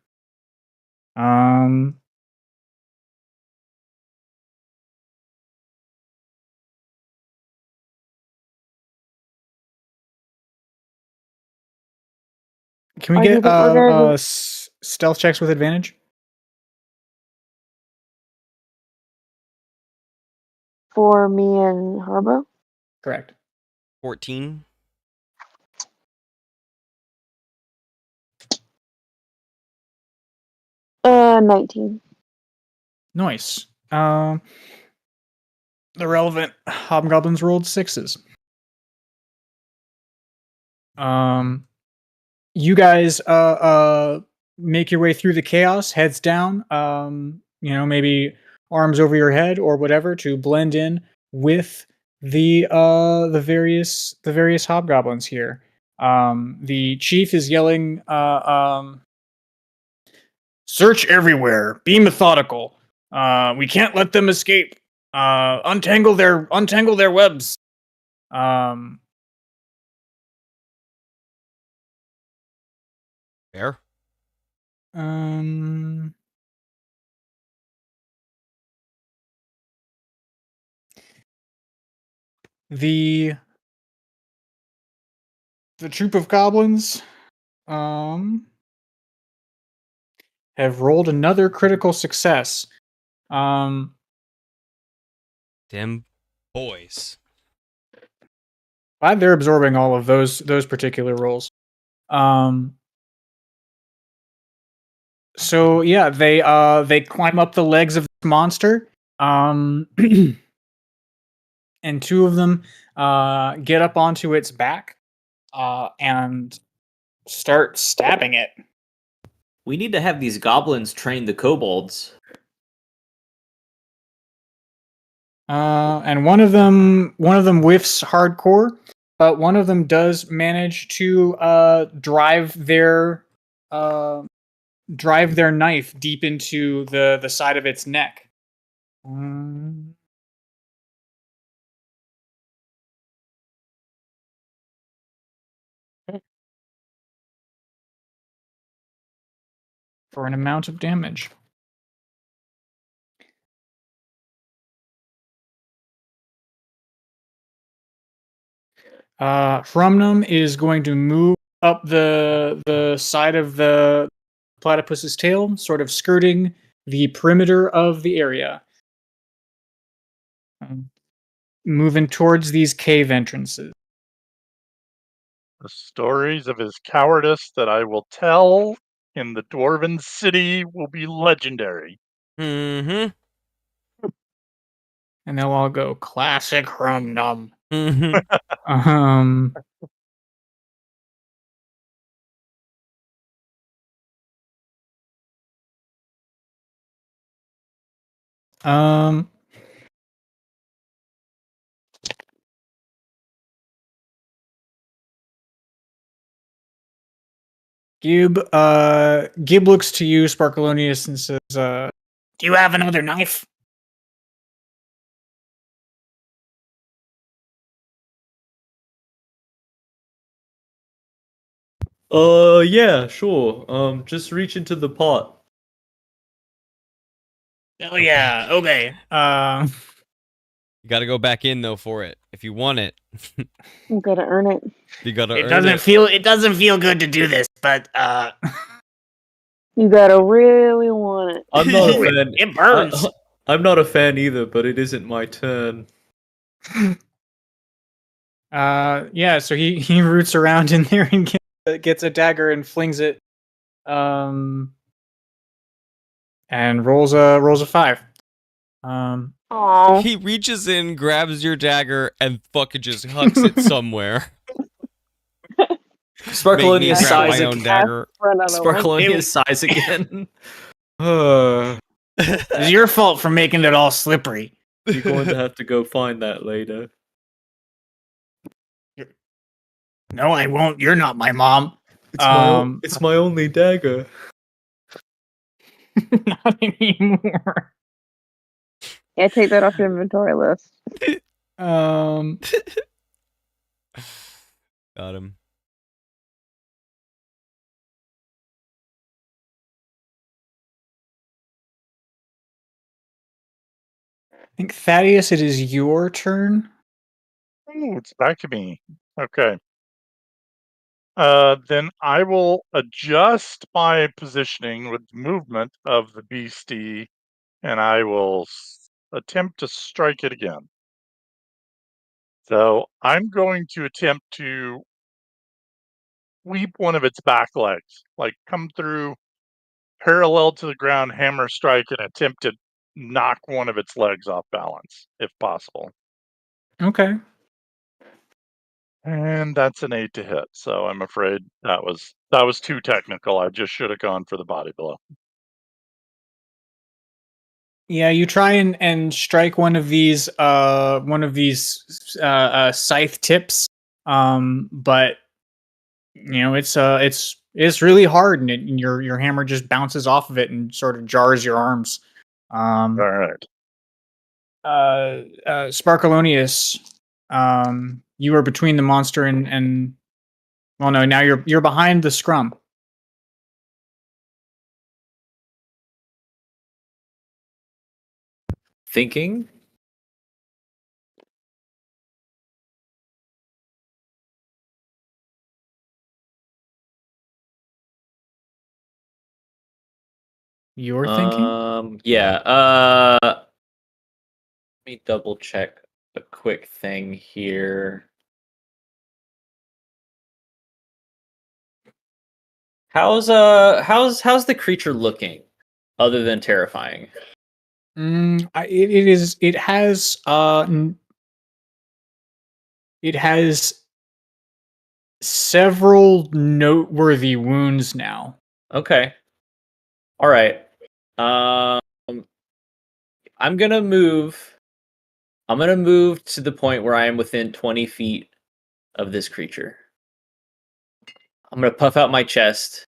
Can we I get think we're gonna stealth checks with advantage? for me and Harbo. Correct. 14. 19. Nice. The relevant hobgoblins rolled 6s. You guys make your way through the chaos, heads down, maybe arms over your head or whatever to blend in with the various hobgoblins here. The chief is yelling, search everywhere, be methodical. We can't let them escape. Untangle their webs. Fair. The troop of goblins have rolled another critical success. Them boys. Glad they're absorbing all of those particular roles. So yeah, they climb up the legs of this monster. And two of them get up onto its back and start stabbing it. We need to have these goblins train the kobolds. And one of them whiffs hardcore, but one of them does manage to drive their knife deep into the side of its neck. For an amount of damage. Hrumnum is going to move up the side of the platypus's tail, sort of skirting the perimeter of the area. Moving towards these cave entrances. The stories of his cowardice that I will tell in the Dwarven City will be legendary. Mm-hmm. And they'll all go, classic Hrumnum. Mm-hmm. Um, um, Gib looks to you, Sparkalonius, and says, do you have another knife? Yeah, sure. Just reach into the pot. Oh yeah, okay. You got to go back in though for it if you want it. I'm gonna earn it. You got to It earn doesn't it. feel good to do this, but You gotta really want it. I'm not a fan. it burns. I'm not a fan either, but it isn't my turn. Yeah, so he roots around in there and gets a dagger and flings it, and rolls a 5. Aww. He reaches in, grabs your dagger, and fucking just hucks it somewhere. Sparkalonius Make me grab sighs my own again. dagger. Sparkalonius sighs again. It's your fault for making it all slippery. You're going to have to go find that later. No, I won't. You're not my mom. It's my only dagger. Not anymore. Yeah, take that off your inventory list. Got him. I think Thaddeus, it is your turn. Oh, it's back to me. Okay. Then I will adjust my positioning with movement of the beastie, and I will attempt to strike it again. So I'm going to attempt to sweep one of its back legs, like come through parallel to the ground, hammer strike, and attempt to knock one of its legs off balance, if possible. Okay. And that's an 8 to hit. So I'm afraid that was too technical. I just should have gone for the body blow. Yeah, you try and strike one of these scythe tips, but you know it's really hard, and your hammer just bounces off of it and sort of jars your arms. All right. Sparkalonius, you are between the monster and well, no, now you're behind the scrum. Thinking? You're thinking? Yeah. Let me double check a quick thing here. How's the creature looking, other than terrifying? It has several noteworthy wounds now. Okay. All right. I'm gonna move. I'm gonna move to the point where I am within 20 feet of this creature. I'm gonna puff out my chest.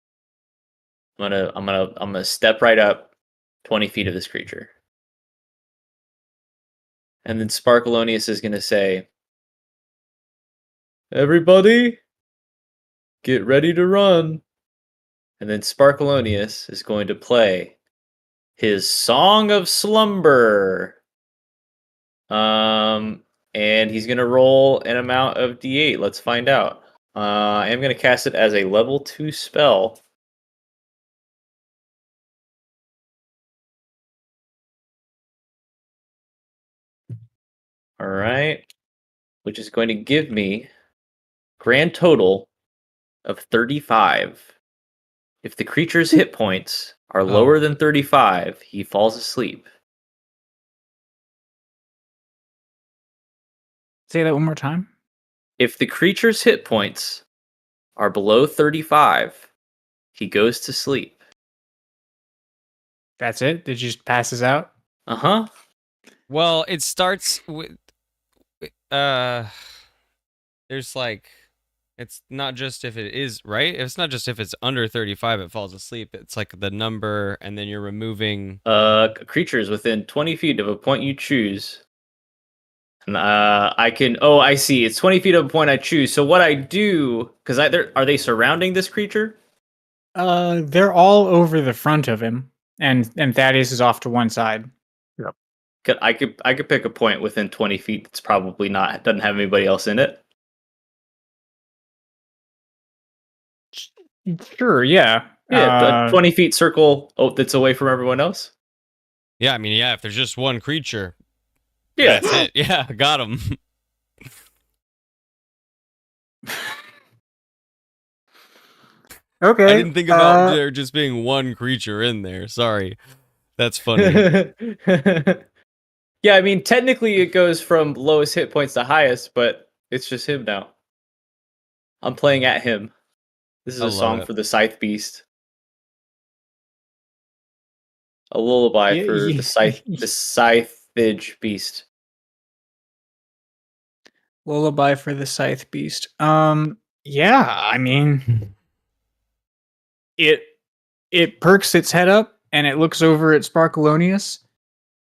I'm gonna step right up 20 feet of this creature. And then Sparkalonius is gonna say, "Everybody, get ready to run." And then Sparkalonius is going to play his Song of Slumber. And he's gonna roll an amount of D8. Let's find out. I am gonna cast it as a level 2 spell. All right, which is going to give me grand total of 35. If the creature's hit points are lower than 35, he falls asleep. Say that one more time. If the creature's hit points are below 35, he goes to sleep. That's it? It just passes out? Uh-huh. Well, it starts with there's like, it's not just if it is, right? It's not just if it's under 35 it falls asleep. It's like the number, and then you're removing Creatures within 20 feet of a point you choose. And I see. It's 20 feet of a point I choose. So what I do, because are they surrounding this creature? They're all over the front of him, and Thaddeus is off to one side. I could pick a point within 20 feet that's probably doesn't have anybody else in it. Sure, yeah. Yeah, 20 feet circle that's away from everyone else. Yeah, I mean, yeah, if there's just one creature, Yeah. that's it. Yeah, got him. Okay. I didn't think about there just being one creature in there. Sorry. That's funny. Yeah, I mean, technically it goes from lowest hit points to highest, but it's just him now. I'm playing at him. This is I a love song it. for the Scythe Beast. A lullaby Yeah, for yeah. the Scythage Beast. Lullaby for the Scythe Beast. Yeah, I mean, it perks its head up and it looks over at Sparkalonius,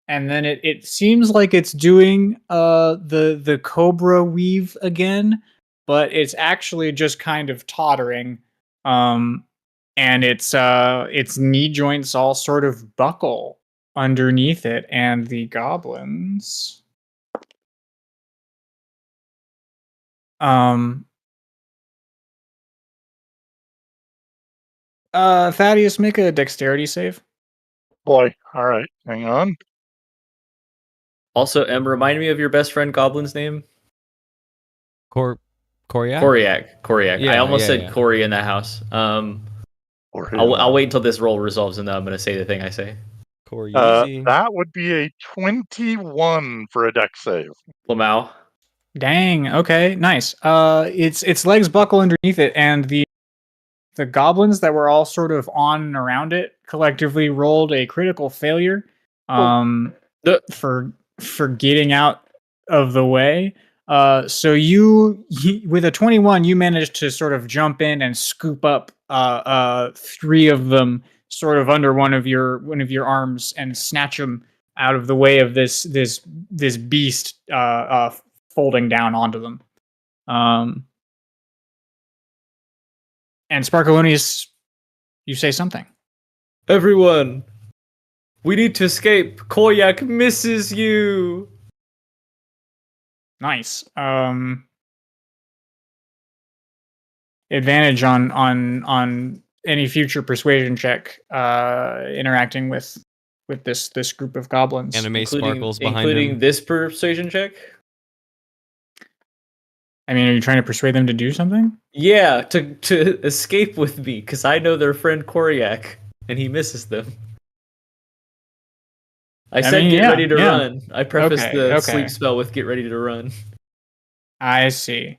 and then it seems like it's doing the cobra weave again, but it's actually just kind of tottering. And its knee joints all sort of buckle underneath it, and the goblins Thaddeus, make a dexterity save. Boy, all right, hang on. Also, remind me of your best friend Goblin's name. Coriac? Coriac. Yeah, I almost yeah, said yeah. Corey in that house. I'll wait until this roll resolves, and then I'm going to say the thing I say. Coriac. That would be a 21 for a dex save. Lamau. Dang. Okay. Nice. Its legs buckle underneath it, and the goblins that were all sort of on and around it collectively rolled a critical failure. For getting out of the way. So you with a 21, you managed to sort of jump in and scoop up 3 of them sort of under one of your arms and snatch them out of the way of this beast folding down onto them. And Sparkalonius, you say something. Everyone, we need to escape. Koyak misses you. Nice. Advantage on any future persuasion check interacting with this group of goblins. Anime sparkles behind including him. this persuasion check. I mean, are you trying to persuade them to do something? Yeah, to escape with me, because I know their friend Koryak, and he misses them. I said mean, get yeah, ready to yeah. run. I prefaced Okay, the okay. sleep spell with get ready to run. I see.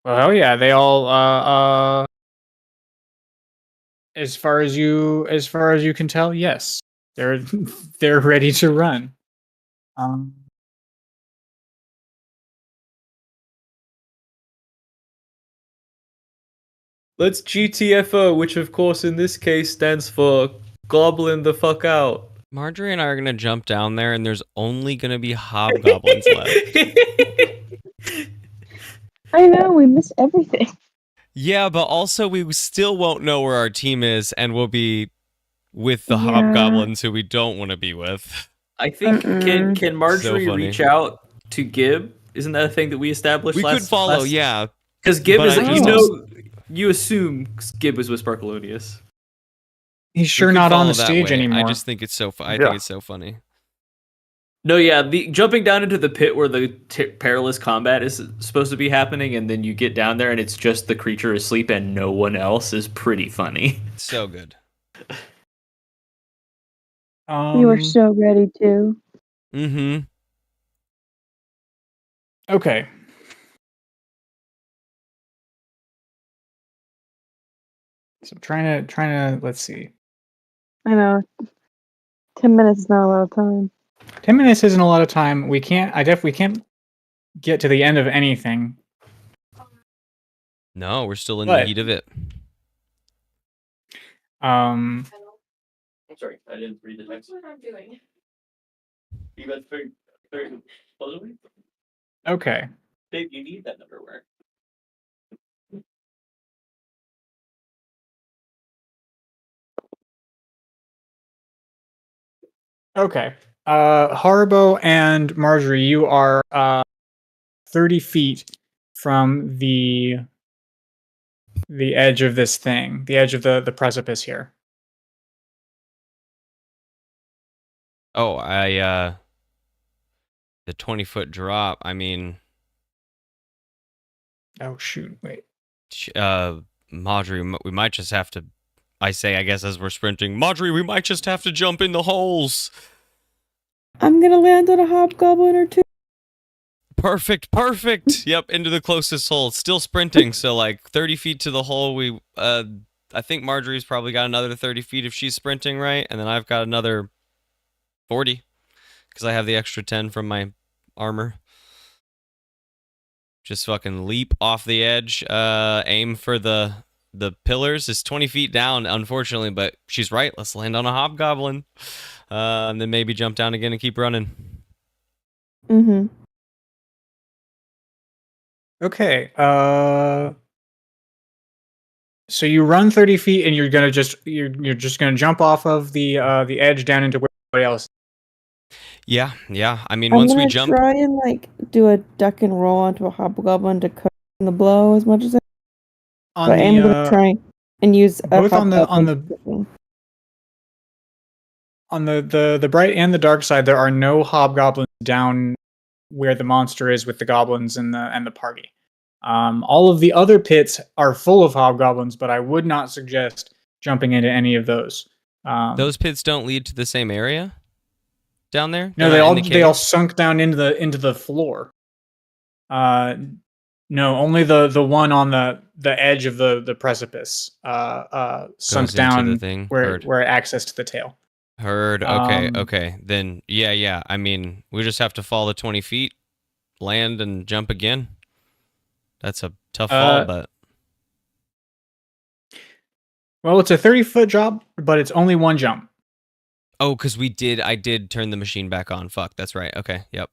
Well, hell yeah, they all as far as you can tell, yes. They're they're ready to run. Um Let's GTFO, which of course in this case stands for Goblin the fuck out. Marjorie and I are gonna jump down there, and there's only gonna be hobgoblins left. I know, we miss everything. Yeah, but also we still won't know where our team is, and we'll be with the Yeah. hobgoblins who we don't want to be with. I think can Marjorie So funny. reach out to Gib? Isn't that a thing that we established? We could follow, yeah. Because Gib But is I you just know you assume Gib was with Sparkalonius. He's We sure could not on follow the that stage way. anymore. I just think it's so. I Yeah. think it's so funny. No, yeah, the jumping down into the pit where the perilous combat is supposed to be happening, and then you get down there and it's just the creature asleep and no one else is pretty funny. So good. We were so ready to. Mm-hmm. Okay. So trying to let's see. I know. 10 minutes is not a lot of time. 10 minutes isn't a lot of time. We definitely can't get to the end of anything. No, we're still in But- the heat of it. Um Sorry, I didn't read the text. What I'm doing. You got very okay. Dave, you need that numberware. Okay. Haribo and Marjorie, you are 30 feet from the edge of this thing, the edge of the precipice here. Oh, the 20-foot drop. I mean, Oh shoot, wait. Marjorie, we might just have to. I guess as we're sprinting, Marjorie, we might just have to jump in the holes. I'm gonna land on a hobgoblin or two. Perfect. Yep, into the closest hole. Still sprinting, so like 30 feet to the hole. I think Marjorie's probably got another 30 feet if she's sprinting, right? And then I've got another 40 because I have the extra 10 from my armor. Just fucking leap off the edge. Aim for the pillars. It's 20 feet down, unfortunately, but she's right. Let's land on a hobgoblin, and then maybe jump down again and keep running. Mm-hmm. Okay. So you run 30 feet and you're just gonna jump off of the edge down into where everybody else. Yeah. I mean, I'm once gonna we jump, try and like do a duck and roll onto a hobgoblin to cut the blow as much as I On But I am the gonna try and use a both on the hobgoblin. on the bright and the dark side, there are no hobgoblins down where the monster is with the goblins and the party. All of the other pits are full of hobgoblins, but I would not suggest jumping into any of those. those pits don't lead to the same area down there. No, They're they not in all the they all cave? sunk down into the floor. No, only the one on the edge of the precipice sunk Goes into down the thing. where it access to the tail. Heard. Okay. Um, Okay. Then yeah. I mean, we just have to fall the 20 feet, land, and jump again. That's a tough fall, but Well, it's a 30-foot drop, but it's only one jump. oh, because I did turn the machine back on. Fuck. That's right. Okay. Yep.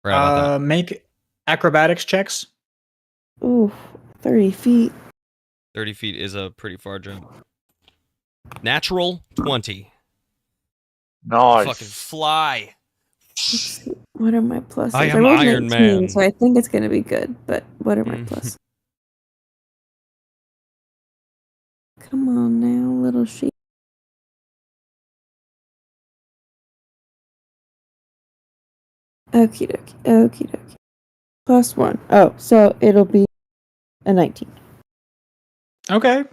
Forgot about that. Make acrobatics checks. Ooh, 30 feet. 30 feet is a pretty far jump. Natural 20. Nice. Fucking fly. What are my pluses? I am rolled Iron 19, Man. so I think it's gonna be good. But what are my Mm. pluses? Come on now, little sheep. Okie dokie. +1. Oh, so it'll be a 19. Okay.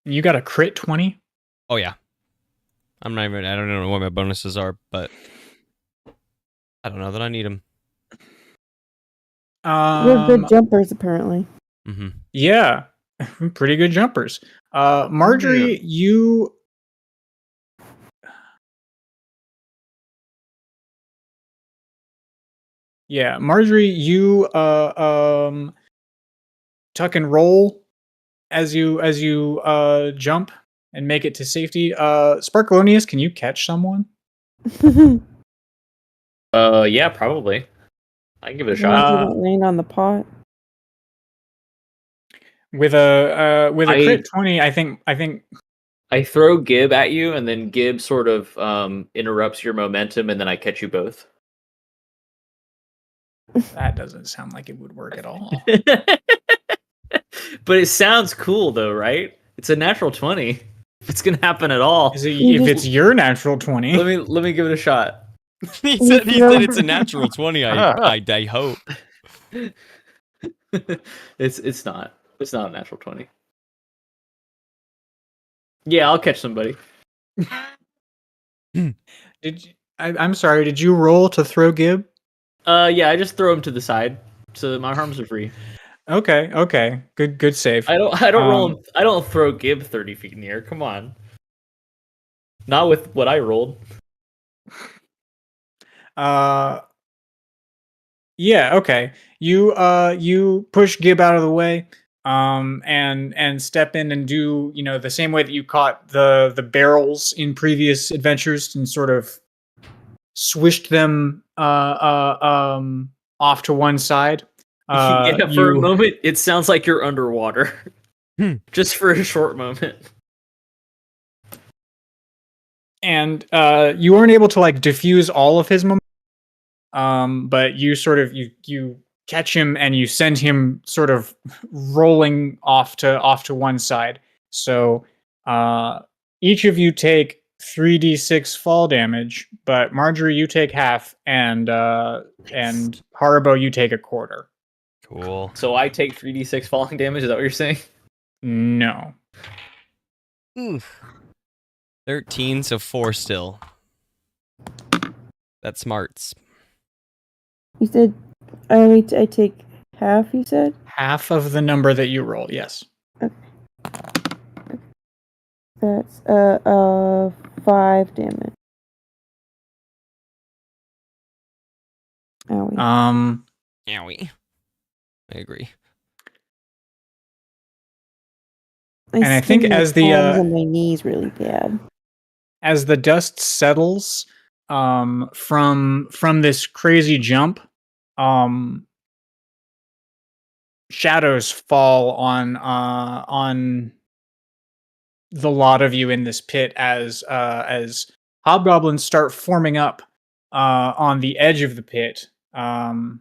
You got a crit 20? Oh yeah. I don't know what my bonuses are, but I don't know that I need them. We're good jumpers, apparently. Mm-hmm. Yeah. Pretty good jumpers. Marjorie, you... Yeah, Marjorie, you tuck and roll as you jump and make it to safety. Sparkalonius, can you catch someone? Yeah, probably. I can give it a As long as shot. you don't land on the pot. With a I- crit 20, I think I throw Gib at you, and then Gib sort of interrupts your momentum, and then I catch you both. that doesn't sound like it would work at all. But it sounds cool, though, right? It's a natural 20. If it's gonna happen at all, Is it, if it's your natural 20? let me give it a shot. he said it's a natural 20. I hope. It's not. It's not a natural 20. Yeah, I'll catch somebody. I'm sorry, did you roll to throw Gib? Yeah, I just throw him to the side so that my arms are free. Okay. Good save. I don't roll him. I don't throw Gib 30 feet in the air. Come on. Not with what I rolled. Yeah, okay. You push Gib out of the way, and step in and do, the same way that you caught the barrels in previous adventures and sort of swished them off to one side. Yeah, for a moment, it sounds like you're underwater. Just for a short moment. And you weren't able to diffuse all of his momentum. But you sort of you catch him and you send him sort of rolling off to one side. So each of you take 3d6 fall damage, but Marjorie, you take half, and Haribo, you take a quarter. Cool. So I take 3d6 falling damage. Is that what you're saying? No. Oof. 13, so 4 still. That's smarts. You said I take half, you said? Half of the number that you roll, yes. Okay. That's 5 damage. Owie. Owie. I agree. I think skinned my as the palms and my knees really bad. as the dust settles from this crazy jump, shadows fall on the lot of you in this pit as hobgoblins start forming up on the edge of the pit, and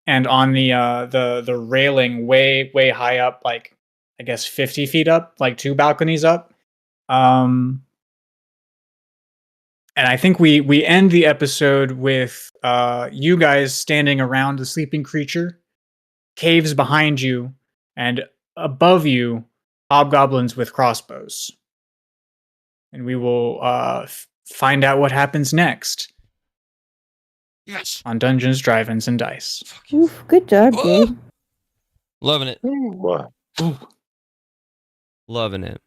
on the railing way high up, like I guess 50 feet up, like 2 balconies up. And I think we end the episode with you guys standing around the sleeping creature, caves behind you, and above you, hobgoblins with crossbows. And we will find out what happens next. Yes. On Dungeons, Drive-Ins, and Dice. Oof, good job, Gabe. Loving it. Ooh. Loving it.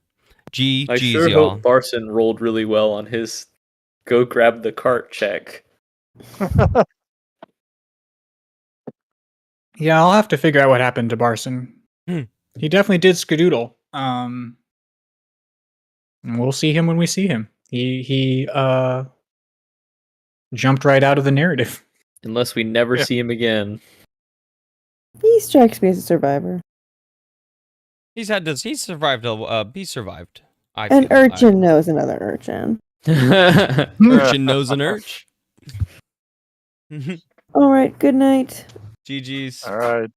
I GG's, sure y'all. hope Barson rolled really well on his go grab the cart check. Yeah, I'll have to figure out what happened to Barson. He definitely did skedoodle. And we'll see him when we see him. He jumped right out of the narrative. Unless we never see him again. He strikes me as a survivor. He's survived. He survived. An urchin knows another urchin. Urchin knows an urch. All right, good night. GG's. All right.